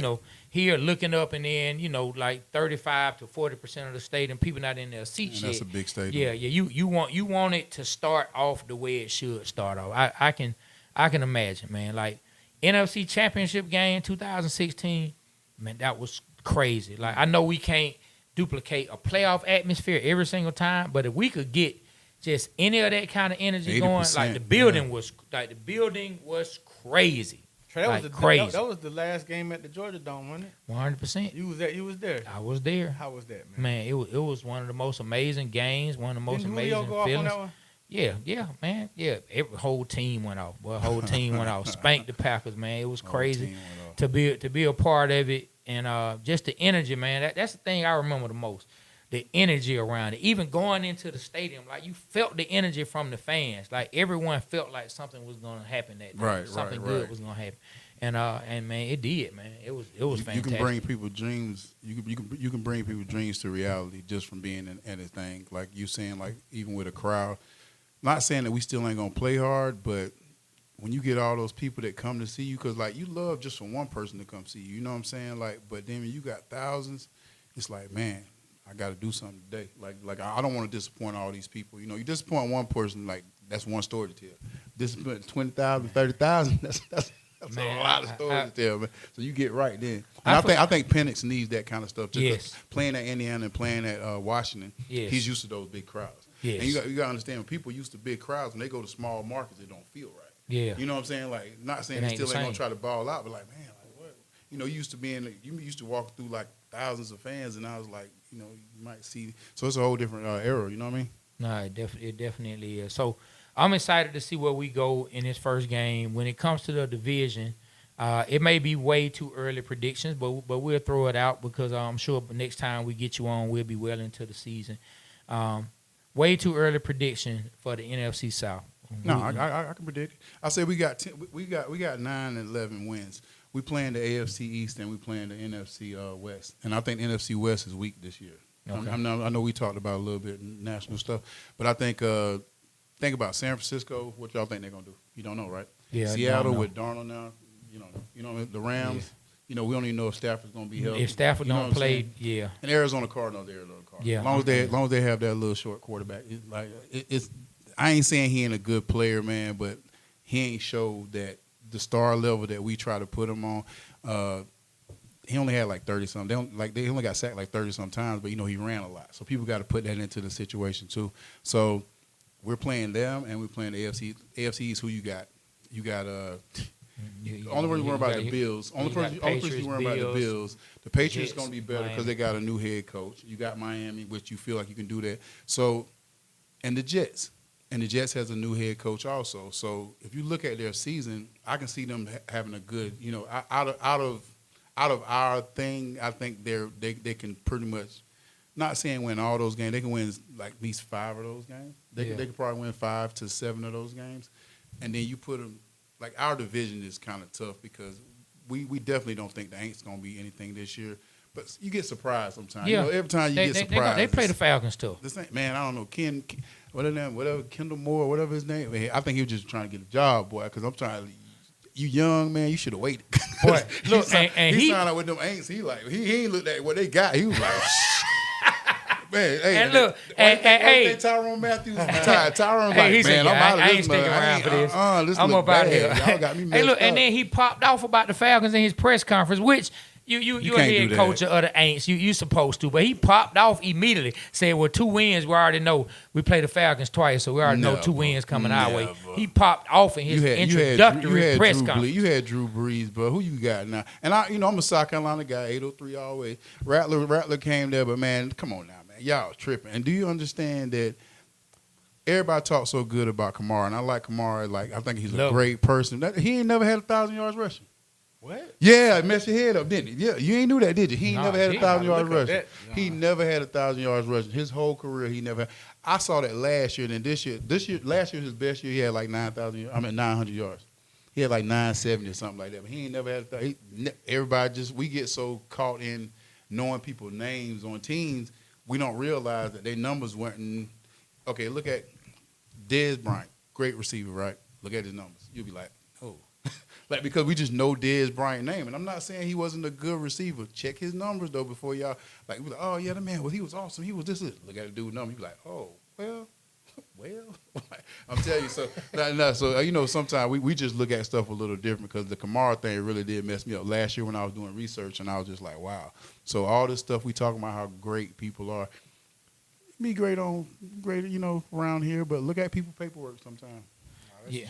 here looking up and then, like 35 to 40% of the stadium, people not in their seats yet. That's a big stadium. Yeah. You want it to start off the way it should start off. I can imagine, man. Like NFC Championship game 2016. Man, that was crazy. Like, I know we can't duplicate a playoff atmosphere every single time, but if we could get just any of that kind of energy going, like the building was crazy. Trey, that was crazy. That was the last game at the Georgia Dome, wasn't it? 100%. You was there. I was there. How was that, man? Man, it was one of the most amazing games, one of the most amazing Julio go feelings. off on that one? Yeah, man. Yeah, every whole team went off. Boy, whole team went off. Spanked the Packers, man. It was crazy to be a part of it. And just the energy, man. That's the thing I remember the most. The energy around it. Even going into the stadium, like you felt the energy from the fans. Like everyone felt like something was going to happen that day. Right, something right, good right. was going to happen. And man, it did, man. It was fantastic. You can bring people dreams. You can bring people dreams to reality just from being in a thing. Like you saying, like even with a crowd. Not saying that we still ain't gonna play hard, but when you get all those people that come to see you, because like you love just for one person to come see you, you know what I'm saying? Like, but then when you got thousands, it's like, man, I got to do something today. Like I don't want to disappoint all these people. You disappoint one person, like that's one story to tell. Disappoint 20,000, 30,000, that's man, a lot of stories to tell, man. So you get right then. And I think Penix needs that kind of stuff. Just playing at Indiana and playing at Washington, he's used to those big crowds. Yes. And you got to understand, when people used to big crowds, when they go to small markets, it don't feel right. Yeah. You know what I'm saying? Like, not saying they still ain't going to try to ball out, but like, man, like what? You used to walk through like thousands of fans, and I was like, you might see. So it's a whole different era, you know what I mean? No, it definitely is. So I'm excited to see where we go in this first game. When it comes to the division, it may be way too early predictions, but we'll throw it out because I'm sure next time we get you on, we'll be well into the season. Way too early prediction for the NFC South. No, I can predict it. I say we got 9 and 11 wins. We playing the AFC East and we playing the NFC West, and I think the NFC West is weak this year. Okay. I know we talked about a little bit national stuff, but I think about San Francisco. What y'all think they're gonna do? You don't know, right? Yeah. Seattle with Darnold now. You know the Rams. Yeah. We don't even know if Stafford's gonna be healthy. If Stafford don't play, yeah. And Arizona Cardinals, Yeah. As long as they have that little short quarterback, it's. I ain't saying he ain't a good player, man, but he ain't showed that the star level that we try to put him on. He only had like 30-something. They only got sacked like 30-some times, but he ran a lot. So people got to put that into the situation too. So we're playing them, and we're playing the AFC. AFC is who you got. You got only person worrying about the Bills. Only person you worrying about the Bills. The Patriots going to be better because they got a new head coach. You got Miami, which you feel like you can do that. So, and the Jets. And the Jets has a new head coach also. So if you look at their season, I can see them having a good, out of our thing. I think they can pretty much, not saying win all those games. They can win like at least 5 of those games. They could probably win 5 to 7 of those games. And then you put them, like our division is kind of tough because we definitely don't think the Aints going to be anything this year. But you get surprised sometimes. Yeah. Every time you get surprised. They play the Falcons too. This ain't, man, I don't know. Whatever, Kendall Moore, whatever his name. Man, I think he was just trying to get a job, boy, because I'm trying to. You young, man, you should have waited. Boy, look, he signed up with them Aints. He ain't looked at what they got. He was like, man, hey, and look, hey, Tyrone Matthews retired. Tyrone's hey, like, man, said, I'm out of this. I ain't sticking around for this. I'm up out of here. Y'all got me messed hey, look, up. and then he popped off about the Falcons in his press conference, which you're a head coach of the Aints. You supposed to, but he popped off immediately, saying, "Well, 2 wins. We already know we play the Falcons twice, so we already know 2 wins coming our way." He popped off in his introductory press conference. You had Drew Brees, but who you got now? And I'm a South Carolina guy, 803 always. Rattler came there, but man, come on now, man, y'all tripping. And do you understand that? Everybody talks so good about Kamara, and I like Kamara. Like I think he's a great person. He ain't never had 1,000 yards rushing. What? Yeah, it messed your head up, didn't it? Yeah, you ain't knew that, did you? He never had 1,000 yards rushing. He never had 1,000 yards rushing. His whole career, he never had. I saw that last year, and then last year, his best year, he had like 900 yards. He had like 970 or something like that. But he ain't never had. Everybody we get so caught in knowing people's names on teams, we don't realize that their numbers weren't. Okay, look at Dez Bryant, great receiver, right? Look at his numbers. You'll be like, oh. Like, because we just know Dez Bryant's name. And I'm not saying he wasn't a good receiver. Check his numbers, though, before y'all. Like, we like, oh, yeah, the man, he was awesome. He was this. Look at the dude's number. You be like, oh, well. I'm telling you. So, sometimes we just look at stuff a little different because the Kamara thing really did mess me up last year when I was doing research. And I was just like, wow. So all this stuff we talking about how great people are. Be great, around here. But look at people's paperwork sometimes. Yeah.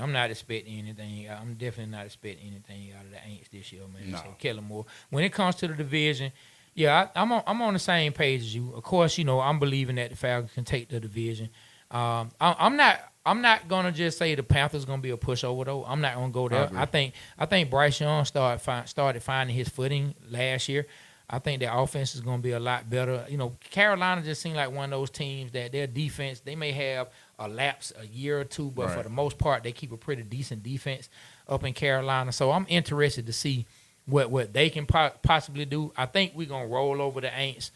I'm not expecting anything. I'm definitely not expecting anything out of the Aints this year, man. No. So Kellen Moore. When it comes to the division, I'm on the same page as you. Of course, I'm believing that the Falcons can take the division. I'm not gonna just say the Panthers gonna be a pushover though. I'm not gonna go there. I think Bryce Young started finding his footing last year. I think their offense is going to be a lot better. Carolina just seemed like one of those teams that their defense, they may have a lapse a year or two, but for the most part, they keep a pretty decent defense up in Carolina. So I'm interested to see what they can possibly do. I think we're going to roll over the Aints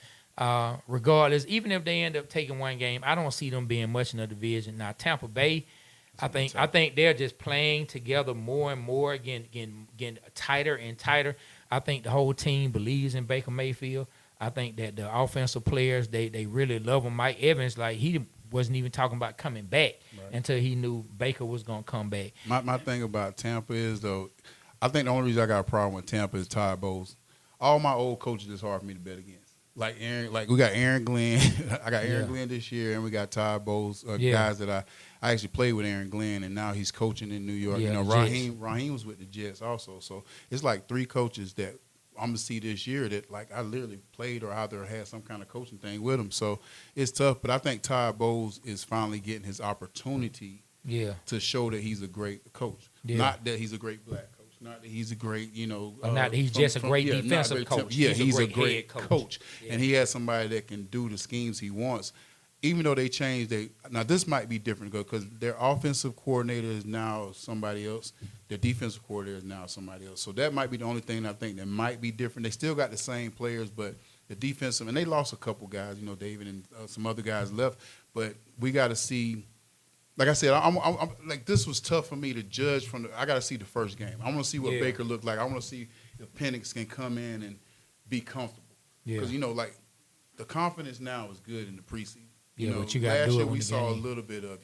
regardless. Even if they end up taking one game, I don't see them being much in the division. Now, Tampa Bay, I think they're just playing together more and more, getting tighter and tighter. I think the whole team believes in Baker Mayfield. I think that the offensive players, they really love him. Mike Evans, like he wasn't even talking about coming back until he knew Baker was going to come back. My thing about Tampa is, though, I think the only reason I got a problem with Tampa is Todd Bowles. All my old coaches is hard for me to bet against. Like we got Aaron Glenn. I got Aaron Glenn this year, and we got Todd Bowles, guys that I actually played with Aaron Glenn, and now he's coaching in New York. Yeah, Raheem was with the Jets also. So it's like 3 coaches that I'm going to see this year that, like, I literally played or either had some kind of coaching thing with them. So it's tough. But I think Todd Bowles is finally getting his opportunity to show that he's a great coach. Yeah. Not that he's a great black coach. Not that he's a great, not that he's just a great defensive coach. Yeah, he's a great coach. Yeah. And he has somebody that can do the schemes he wants. Even though they changed, now this might be different because their offensive coordinator is now somebody else. Their defensive coordinator is now somebody else. So that might be the only thing I think that might be different. They still got the same players, but the defensive, and they lost a couple guys, David and some other guys left. But we got to see, like I said, I'm like, this was tough for me to judge from I got to see the first game. I want to see what Baker looked like. I want to see if Penix can come in and be comfortable. Because, like, the confidence now is good in the preseason. But you got to do it. Last year we saw a little bit of,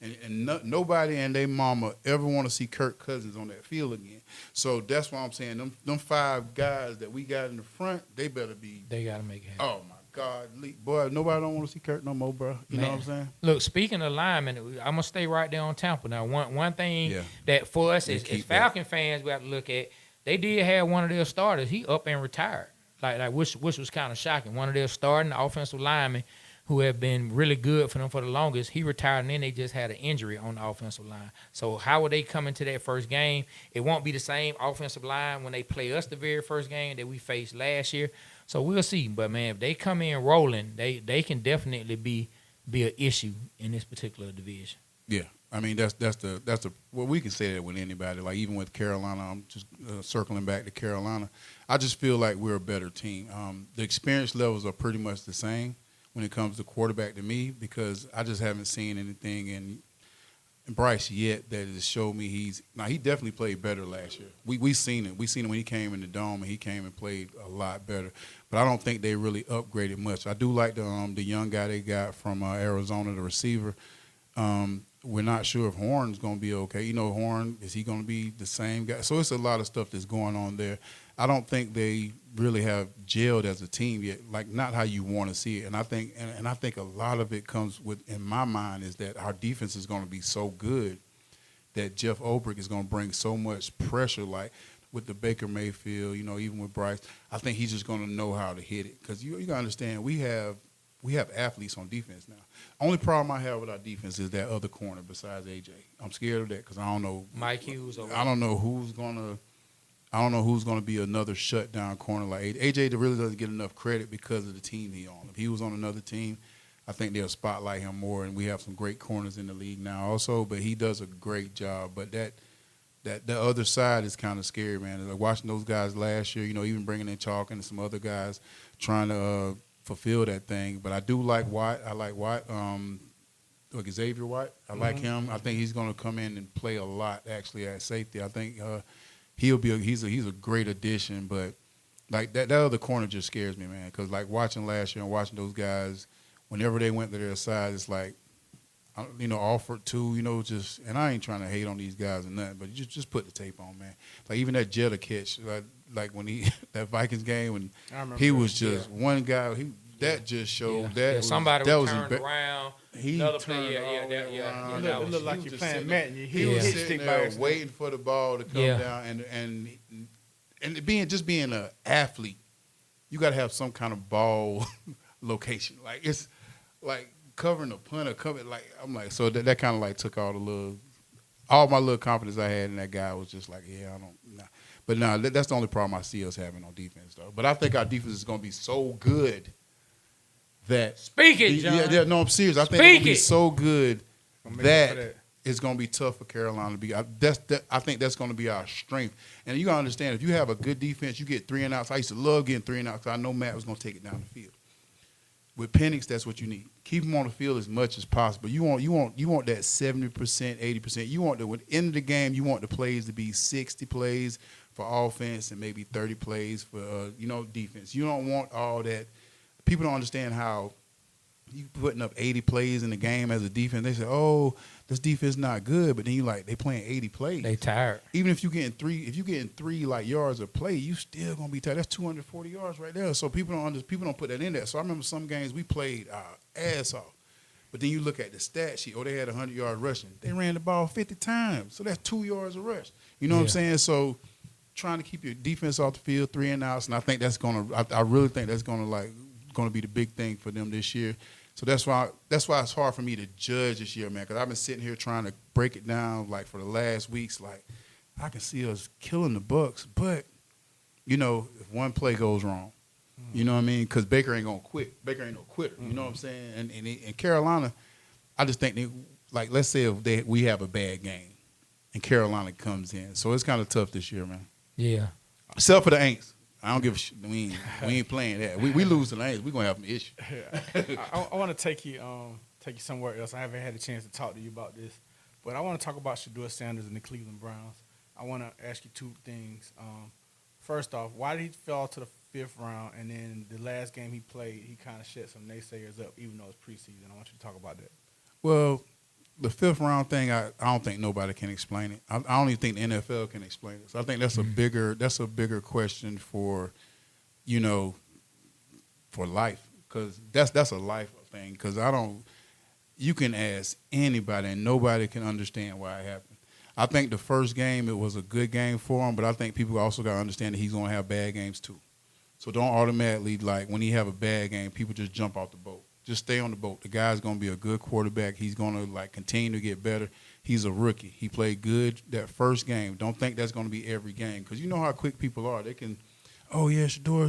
and nobody and their mama ever want to see Kirk Cousins on that field again. So that's why I'm saying them 5 guys that we got in the front, they better be. They got to make it happen. Oh my God, boy, nobody don't want to see Kirk no more, bro. You know what I'm saying? Look, speaking of linemen, I'm gonna stay right there on Tampa. Now, one thing that for us as Falcon fans, we have to look at. They did have one of their starters. He up and retired, like which was kind of shocking. One of their starting offensive linemen who have been really good for them for the longest, he retired, and then they just had an injury on the offensive line. So how would they come into that first game? It won't be the same offensive line when they play us the very first game that we faced last year. So we'll see. But, man, if they come in rolling, they can definitely be an issue in this particular division. Yeah. I mean, that's the well, we can say that with anybody. Like, even with Carolina, I'm just circling back to Carolina. I just feel like we're a better team. The experience levels are pretty much the same when it comes to quarterback to me, because I just haven't seen anything in Bryce yet that has showed me he definitely played better last year. We seen it. We seen it when he came in the dome, and he came and played a lot better. But I don't think they really upgraded much. I do like the young guy they got from Arizona, the receiver. We're not sure if Horn's going to be okay. You know, Horn, is he going to be the same guy? So it's a lot of stuff that's going on there. I don't think they really have gelled as a team yet, like not how you want to see it. And I think a lot of it comes with, in my mind, is that our defense is going to be so good that Jeff Ulbrich is going to bring so much pressure, like with the Baker Mayfield, you know, even with Bryce. I think he's just going to know how to hit it, because you got to understand, we have athletes on defense now. Only problem I have with our defense is that other corner besides AJ. I'm scared of that because I don't know. Mike Hughes. I don't know who's gonna be another shutdown corner like AJ. AJ really doesn't get enough credit because of the team he's on. If he was on another team, I think they'll spotlight him more. And we have some great corners in the league now also. But he does a great job. But that the other side is kind of scary, man. Like watching those guys last year, you know, even bringing in Chalk and some other guys trying to fulfill that thing. But I do like White. I like White. Xavier White. I like him. I think he's going to come in and play a lot actually at safety. I think he's a great addition. But like that other corner just scares me, man. Because like watching last year and watching those guys, whenever they went to their side, it's like, you know, offered to, you know, just, and I ain't trying to hate on these guys or nothing, but you just put the tape on, man. Like even that Jetta catch, like when that Vikings game, when he was just one guy, that just showed that somebody that turned around. Another player, It looked like you're playing Madden. He was sitting there waiting for the ball to come down, and being an athlete, you got to have some kind of ball location. Like it's like covering a punter, I'm like, so that kind of like took all my little confidence I had in that guy was just like, yeah, I don't. Nah. But no, that's the only problem I see us having on defense, though. But I think our defense is going to be so good that speak it, John. Yeah, no, I'm serious. I think it's going to be so good that it's going to be tough for Carolina to be. I think that's going to be our strength. And you got to understand, if you have a good defense, you get 3 and outs. I used to love getting 3 and outs because I know Matt was going to take it down the field. With Penix, that's what you need. Keep him on the field as much as possible. You want that 70%, 80%. You want the end of the game. You want the plays to be 60 plays for offense and maybe 30 plays for defense. You don't want all that. People don't understand how you putting up 80 plays in the game as a defense. They say, "Oh, this defense not good," but then you like they playing 80 plays. They tired. Even if you getting three like yards of play, you still gonna be tired. That's 240 yards right there. So people don't put that in there. So I remember some games we played our ass off, but then you look at the stat sheet. Oh, they had 100 yards rushing. They ran the ball 50 times, so that's 2 yards a rush. You know what I'm saying? So trying to keep your defense off the field, 3 and outs, and I think that's gonna. I really think that's gonna be the big thing for them this year. So that's why it's hard for me to judge this year, man, because I've been sitting here trying to break it down, like, for the last weeks. Like, I can see us killing the Bucs, but, you know, if one play goes wrong, you know what I mean? Because Baker ain't going to quit. Baker ain't no quitter, you know what I'm saying? And in Carolina, I just think, let's say if we have a bad game and Carolina comes in. So it's kind of tough this year, man. Yeah. Except for the Aints. I don't give a shit. We ain't playing that. We lose to the Aints, we're going to have an issue. I want to take you somewhere else. I haven't had a chance to talk to you about this, but I want to talk about Shedeur Sanders and the Cleveland Browns. I want to ask you 2 things. First off, why did he fall to the 5th round, and then the last game he played, he kind of shut some naysayers up, even though it's preseason. I want you to talk about that. Well, the 5th round thing, I don't think nobody can explain it. I don't even think the NFL can explain it. So I think that's a bigger question for, for life, because that's a life thing. Because you can ask anybody and nobody can understand why it happened. I think the first game it was a good game for him, but I think people also got to understand that he's going to have bad games too. So don't automatically, like, when he have a bad game, people just jump off the boat. Just stay on the boat. The guy's going to be a good quarterback. He's going to, like, continue to get better. He's a rookie. He played good that first game. Don't think that's going to be every game because you know how quick people are. They can, oh, yeah, Shador.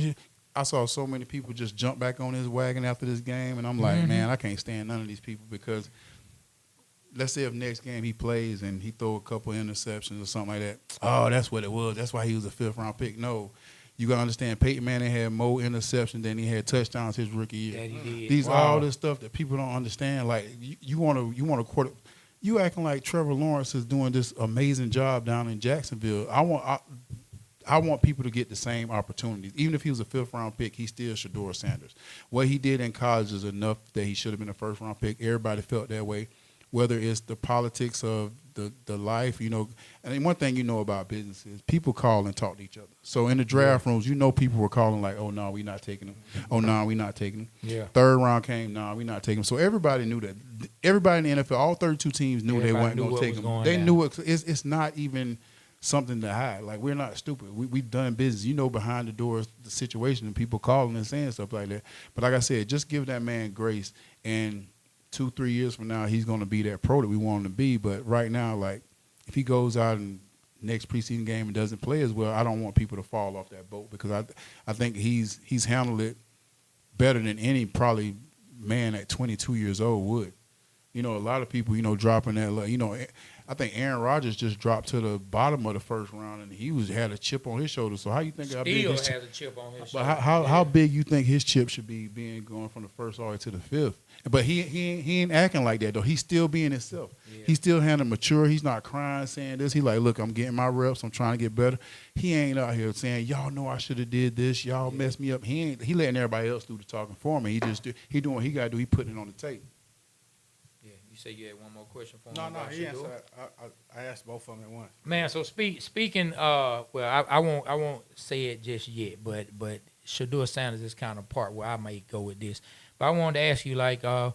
I saw so many people just jump back on his wagon after this game, and I'm like, man, I can't stand none of these people because let's say if next game he plays and he throw a couple interceptions or something like that, oh, that's what it was. That's why he was a fifth-round pick. No. You got to understand, Peyton Manning had more interceptions than he had touchdowns his rookie year. That he did. These all this stuff that people don't understand. Like, you want to quarter. You acting like Trevor Lawrence is doing this amazing job down in Jacksonville. I want people to get the same opportunities. Even if he was a fifth-round pick, he's still Shador Sanders. What he did in college is enough that he should have been a first-round pick. Everybody felt that way. Whether it's the politics of the life, you know. And one thing you know about business is people call and talk to each other. So in the draft rooms, you know people were calling like, oh, no, we're not taking him. Oh, no, we're not taking him. Yeah. Third round came, no, we're not taking him. So everybody knew that. Everybody in the NFL, all 32 teams knew they weren't going to take him. They knew it. It's not even something to hide. Like, we're not stupid. We've done business. You know behind the doors the situation and people calling and saying stuff like that. But like I said, just give that man grace. And 2-3 years from now, he's going to be that pro that we want him to be. But right now, like, if he goes out and next preseason game and doesn't play as well, I don't want people to fall off that boat because I think he's handled it better than any probably man at 22 years old would. You know, a lot of people, you know, dropping that, you know, I think Aaron Rodgers just dropped to the bottom of the first round, and he had a chip on his shoulder. So how you think how big has a chip on his shoulder? But how big you think his chip should be being going from the first all the way to the fifth? But he ain't acting like that though. He's still being himself. Yeah. He's still handling mature. He's not crying saying this. He like, look, I'm getting my reps. I'm trying to get better. He ain't out here saying, y'all know I should have did this. Y'all messed me up. He letting everybody else do the talking for him. He doing what he got to do. He putting it on the tape. You say you had one more question for him? No, he answered. I asked both of them at once. Man, so speaking, well, I won't say it just yet, but Shador Sanders is kind of part where I might go with this. But I wanted to ask you, like, to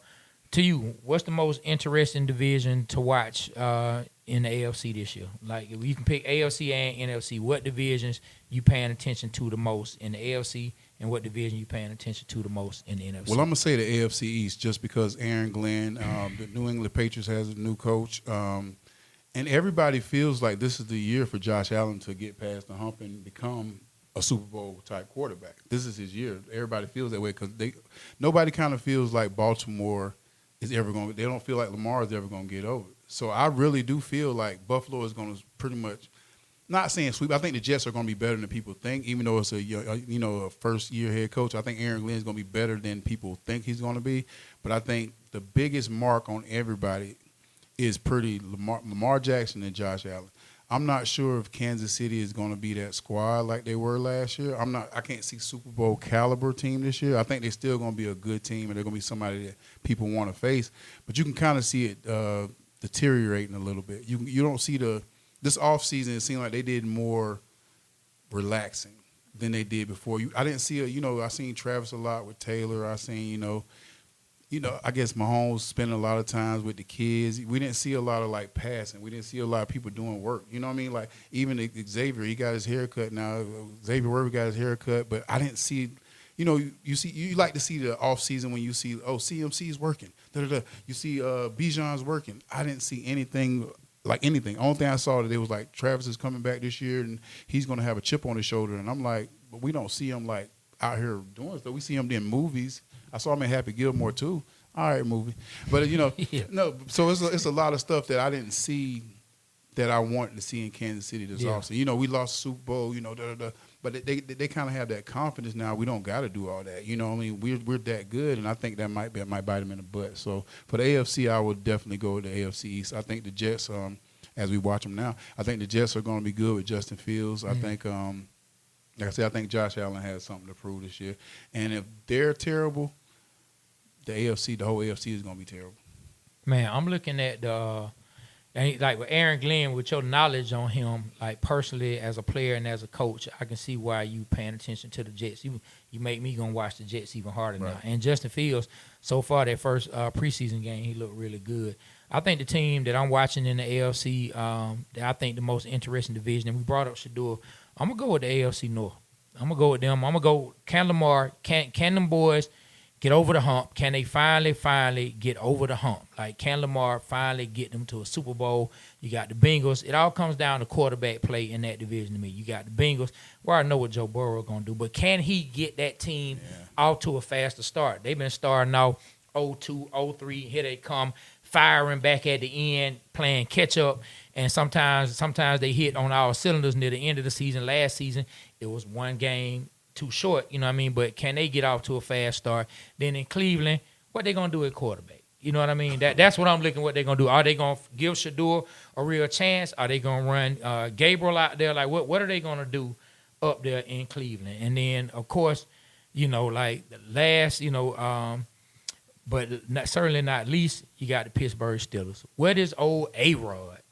you, what's the most interesting division to watch in the AFC this year? Like, if you can pick AFC and NFC, what divisions you paying attention to the most in the AFC? And what division you paying attention to the most in the NFC? Well, I'm going to say the AFC East just because Aaron Glenn, the New England Patriots has a new coach. And everybody feels like this is the year for Josh Allen to get past the hump and become a Super Bowl-type quarterback. This is his year. Everybody feels that way because nobody kind of feels like Baltimore is ever going to – they don't feel like Lamar is ever going to get over it. So I really do feel like Buffalo is going to pretty much – not saying sweep. I think the Jets are going to be better than people think, even though it's a first-year head coach. I think Aaron Glenn is going to be better than people think he's going to be. But I think the biggest mark on everybody is pretty Lamar Jackson and Josh Allen. I'm not sure if Kansas City is going to be that squad like they were last year. I can't see Super Bowl caliber team this year. I think they're still going to be a good team, and they're going to be somebody that people want to face. But you can kind of see it deteriorating a little bit. You don't see this offseason, it seemed like they did more relaxing than they did before. I didn't see I seen Travis a lot with Taylor. I seen, I guess Mahomes spending a lot of times with the kids. We didn't see a lot of, like, passing. We didn't see a lot of people doing work. You know what I mean? Like, even Xavier, he got his haircut now. Xavier Worthy got his haircut. But I didn't see, you like to see the offseason when you see, CMC's working. You see Bijan's working. I didn't see anything like anything. Only thing I saw that it was like Travis is coming back this year and he's going to have a chip on his shoulder. And I'm like, but we don't see him like out here doing stuff. We see him in movies. I saw him in Happy Gilmore too. All right, movie. But no. So it's a lot of stuff that I didn't see that I wanted to see in Kansas City this offseason. We lost the Super Bowl. But they kind of have that confidence now. We don't got to do all that. We're that good, and I think that might bite them in the butt. So for the AFC, I would definitely go with the AFC East. I think the Jets, as we watch them now, I think the Jets are going to be good with Justin Fields. I think, like I said, I think Josh Allen has something to prove this year. And if they're terrible, the whole AFC is going to be terrible. Man, I'm looking at like with Aaron Glenn, with your knowledge on him, like personally as a player and as a coach, I can see why you paying attention to the Jets. You make me gonna watch the Jets even harder now. And Justin Fields, so far that first preseason game, he looked really good. I think the team that I'm watching in the AFC, that I think the most interesting division, and we brought up Shador, I'm gonna go with the AFC North. I'm gonna go with them. I'm gonna go Lamar. Can them boys get over the hump? Can they finally get over the hump? Like, can Lamar finally get them to a Super Bowl? You got the Bengals. It all comes down to quarterback play in that division to me. You got the Bengals, where I know what Joe Burrow is going to do, but can he get that team out to a faster start? They've been starting out 0-2, 0-3. Here they come, firing back at the end, playing catch-up, and sometimes they hit on all cylinders near the end of the season. Last season, it was one game too short, you know what I mean? But can they get off to a fast start? Then in Cleveland, what they going to do at quarterback? You know what I mean? That's what I'm looking at, what they're going to do. Are they going to give Shador a real chance? Are they going to run Gabriel out there? Like, what are they going to do up there in Cleveland? And then, of course, like the last, but certainly not least, you got the Pittsburgh Steelers. What is old A-Rod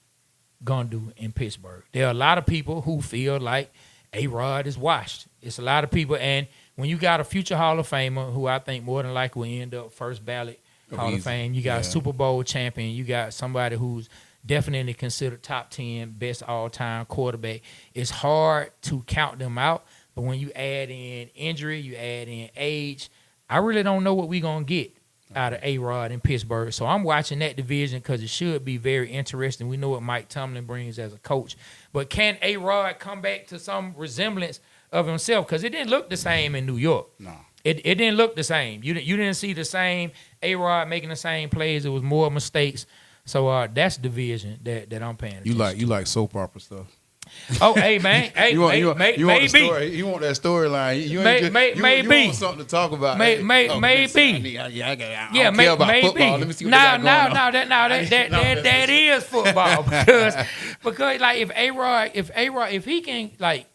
going to do in Pittsburgh? There are a lot of people who feel like A-Rod is washed. It's a lot of people, and when you got a future Hall of Famer who I think more than likely will end up first ballot Hall of Fame, you got a Super Bowl champion, you got somebody who's definitely considered top 10 best all-time quarterback. It's hard to count them out, but when you add in injury, you add in age, I really don't know what we're going to get out of A-Rod in Pittsburgh. So I'm watching that division because it should be very interesting. We know what Mike Tomlin brings as a coach. But can A-Rod come back to some resemblance of himself? Because it didn't look the same in New York. No. It didn't look the same. You didn't see the same A-Rod making the same plays. It was more mistakes. So that's the division that I'm paying attention. You like soap opera stuff. Oh, hey, man. Hey, you want maybe. the story. You want that storyline. You want something to talk about. Maybe. I don't care about football. Let me see what they got going on. That is football because like if he can like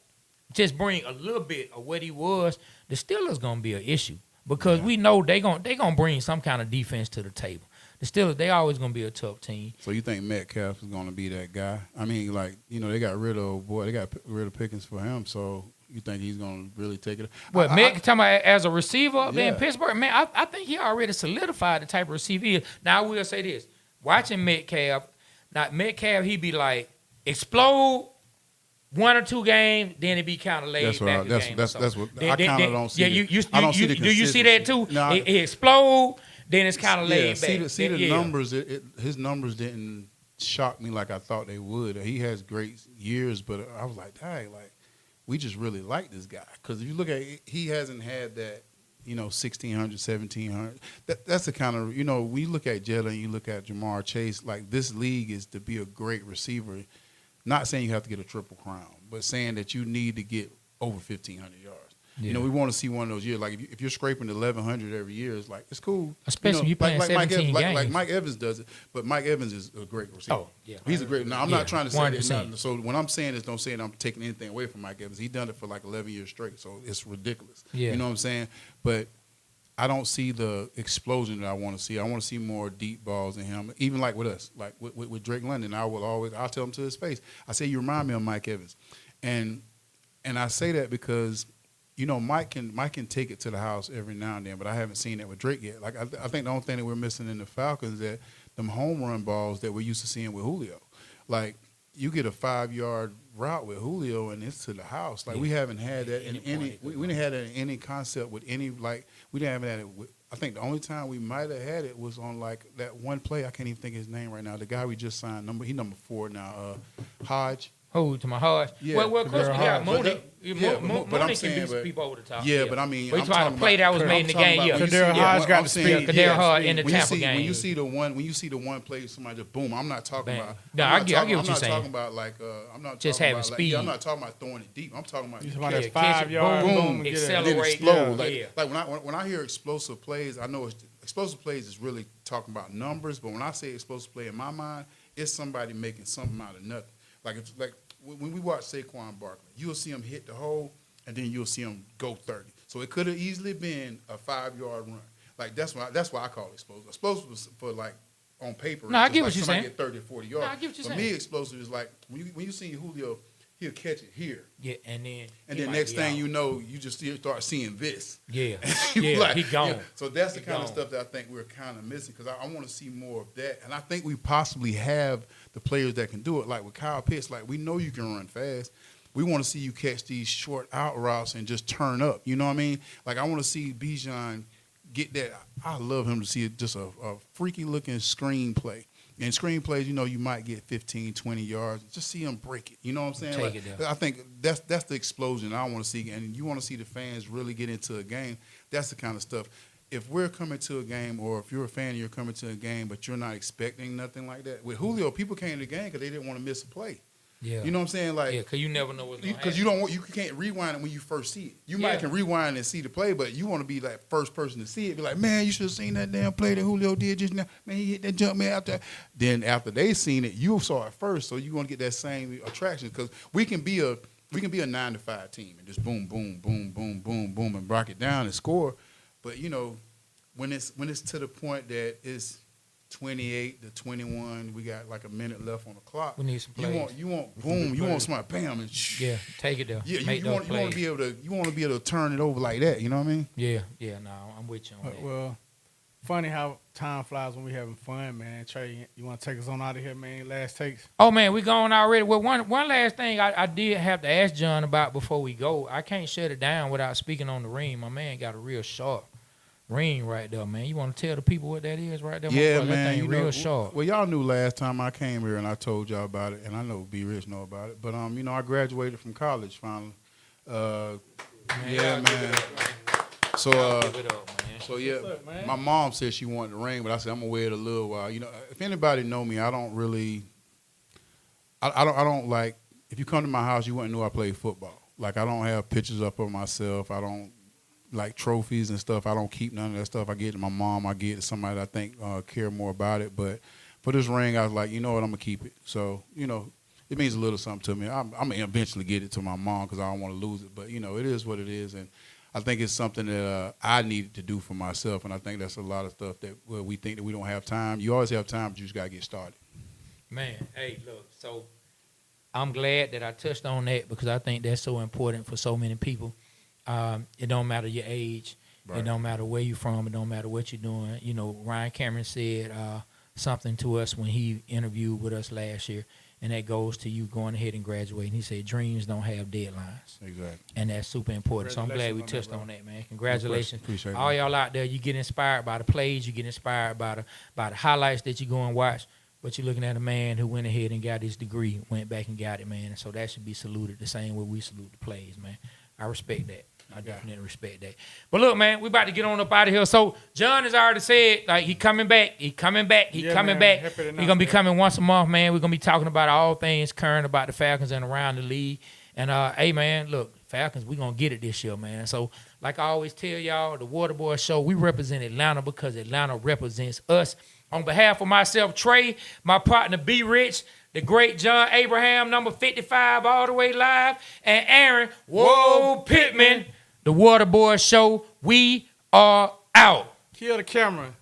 just bring a little bit of what he was, the Steelers gonna be an issue because we know they gonna bring some kind of defense to the table. The Steelers, they always going to be a tough team. So you think Metcalf is going to be that guy? I mean, like, they got rid of Pickens for him, so you think he's going to really take it? Well, talking about as a receiver up there in Pittsburgh, man, I think he already solidified the type of receiver he is. Now, I will say this. Watching Metcalf, he'd be like, explode one or two games, then it'd be kind of laid back. That's what I kind of don't see. I don't see the consistency. Do you see that too? No, he explode. Then it's kind of laid back. See the numbers. His numbers didn't shock me like I thought they would. He has great years, but I was like, dang, like we just really like this guy because if you look at it, he hasn't had that, 1,600, 1,700. That's the kind of we look at Jalen, you look at Jamar Chase. Like this league is to be a great receiver. Not saying you have to get a triple crown, but saying that you need to get over 1,500 yards. Yeah. We want to see one of those years. Like if you're scraping 1,100 every year, it's like it's cool. Especially you playing 17 games. Like Mike Evans does it, but Mike Evans is a great receiver. Oh, yeah. He's a great. Now I'm not trying to say 100%. that. So when I'm saying this, don't say that I'm taking anything away from Mike Evans. He's done it for like 11 years straight, so it's ridiculous. Yeah. You know what I'm saying? But I don't see the explosion that I want to see. I want to see more deep balls in him. Even like with us, like with Drake London, I'll tell him to his face. I say you remind me of Mike Evans, and I say that because. Mike can take it to the house every now and then, but I haven't seen that with Drake yet. Like I think the only thing that we're missing in the Falcons is that them home run balls that we're used to seeing with Julio. Like you get a 5-yard route with Julio and it's to the house. Like we haven't had that in any. We didn't have that in any concept with any like we didn't have that. I think the only time we might have had it was on like that one play. I can't even think of his name right now. The guy we just signed, he number 4 now. Hodge. Oh, to my heart. Yeah. Well, of course we got Mooney. Mooney can do some people over the top. Yeah, but I mean, I'm trying to play that was made in the game. Yeah, Kadarius Hodge got the speed. Kadarius Hodge in the Tampa game. When you see the one play, somebody just boom. I'm not talking about. No, I get what you're saying. I'm not talking about like. I'm not just having speed. I'm not talking about throwing it deep. I'm talking about. You're talking about 5-yard boom, accelerate, explode. Like when I hear explosive plays, I know explosive plays is really talking about numbers. But when I say explosive play in my mind, it's somebody making something out of nothing. Like it's like. When we watch Saquon Barkley, you'll see him hit the hole, and then you'll see him go 30. So it could have easily been a 5-yard run. Like that's why I call it explosive. Explosive was for like on paper. No, I get what you're saying. Get 30 or 40 yards. No, I get what you're saying. For me, explosive is like when you see Julio, he'll catch it here. Yeah, and then next thing you know, you just start seeing this. Yeah, like, he gone. Yeah. So that's the kind of stuff that I think we're kind of missing because I want to see more of that, and I think we possibly have the players that can do it. Like with Kyle Pitts, like we know you can run fast. We want to see you catch these short out routes and just turn up. You know what I mean? Like I want to see Bijan get that. I love him to see just a freaky looking screenplay. And screenplays, you might get 15, 20 yards. Just see him break it. You know what I'm saying? Take it there. I think that's the explosion I want to see. And you want to see the fans really get into a game. That's the kind of stuff. If we're coming to a game, or if you're a fan and you're coming to a game, but you're not expecting nothing like that. With Julio, people came to the game because they didn't want to miss a play. Yeah. You know what I'm saying? Like, yeah, because you never know what's going to happen. Because you can't rewind it when you first see it. You might can rewind and see the play, but you want to be like first person to see it. Be like, man, you should have seen that damn play that Julio did just now. Man, he hit that jump man out there. Then after they seen it, you saw it first, so you want to get that same attraction. Because we can be a 9-to-5 team and just boom, boom, boom, boom, boom, boom, and rock it down and score. But when it's to the point that it's 28-21, we got like a minute left on the clock. We need some plays. You want boom, you want somebody bam and take it there. Yeah, you want to be able to turn it over like that. You know what I mean? Yeah, no, I'm with you on that. Well, funny how time flies when we having fun, man. Trey, you want to take us on out of here, man? Last takes. Oh man, we going already. Well, one last thing I did have to ask John about before we go. I can't shut it down without speaking on the ring. My man got a real sharp ring right there, man. You want to tell the people what that is right there? Yeah, man. That thing real sharp. Well, y'all knew last time I came here and I told y'all about it, and I know B Rich know about it. But I graduated from college finally. Man. So yeah, my mom said she wanted the ring, but I said I'm gonna wear it a little while. If anybody know me, I don't really. I don't like. If you come to my house, you wouldn't know I played football. Like I don't have pictures up of myself. I don't. Like trophies and stuff, I don't keep none of that stuff. I get it to my mom, I get it to somebody that I think care more about it. But for this ring, I was like, you know what, I'm gonna keep it. So it means a little something to me. I'm gonna eventually get it to my mom because I don't want to lose it. But it is what it is, and I think it's something that I needed to do for myself. And I think that's a lot of stuff that we think that we don't have time. You always have time, but you just gotta get started. Man, hey, look, so I'm glad that I touched on that because I think that's so important for so many people. It don't matter your age. Right. It don't matter where you're from. It don't matter what you're doing. Ryan Cameron said something to us when he interviewed with us last year, and that goes to you going ahead and graduating. He said dreams don't have deadlines. Exactly. And that's super important. So I'm glad we touched on that, man. Congratulations. Appreciate all y'all out there. You get inspired by the plays. You get inspired by the highlights that you go and watch. But you're looking at a man who went ahead and got his degree, went back and got it, man. And so that should be saluted the same way we salute the plays, man. I respect that. I definitely respect that. But look, man, we about to get on up out of here. So John has already said, like, he coming back. He coming back. He coming back. He's going to be coming once a month, man. We're going to be talking about all things current about the Falcons and around the league. And, hey, man, look, Falcons, we're going to get it this year, man. So, like I always tell y'all, the Waterboyz Show, we represent Atlanta because Atlanta represents us. On behalf of myself, Trey, my partner, B Rich, the great John Abraham, number 55, all the way live, and Aaron, Pittman, the Waterboyz Show, we are out. Kill the camera.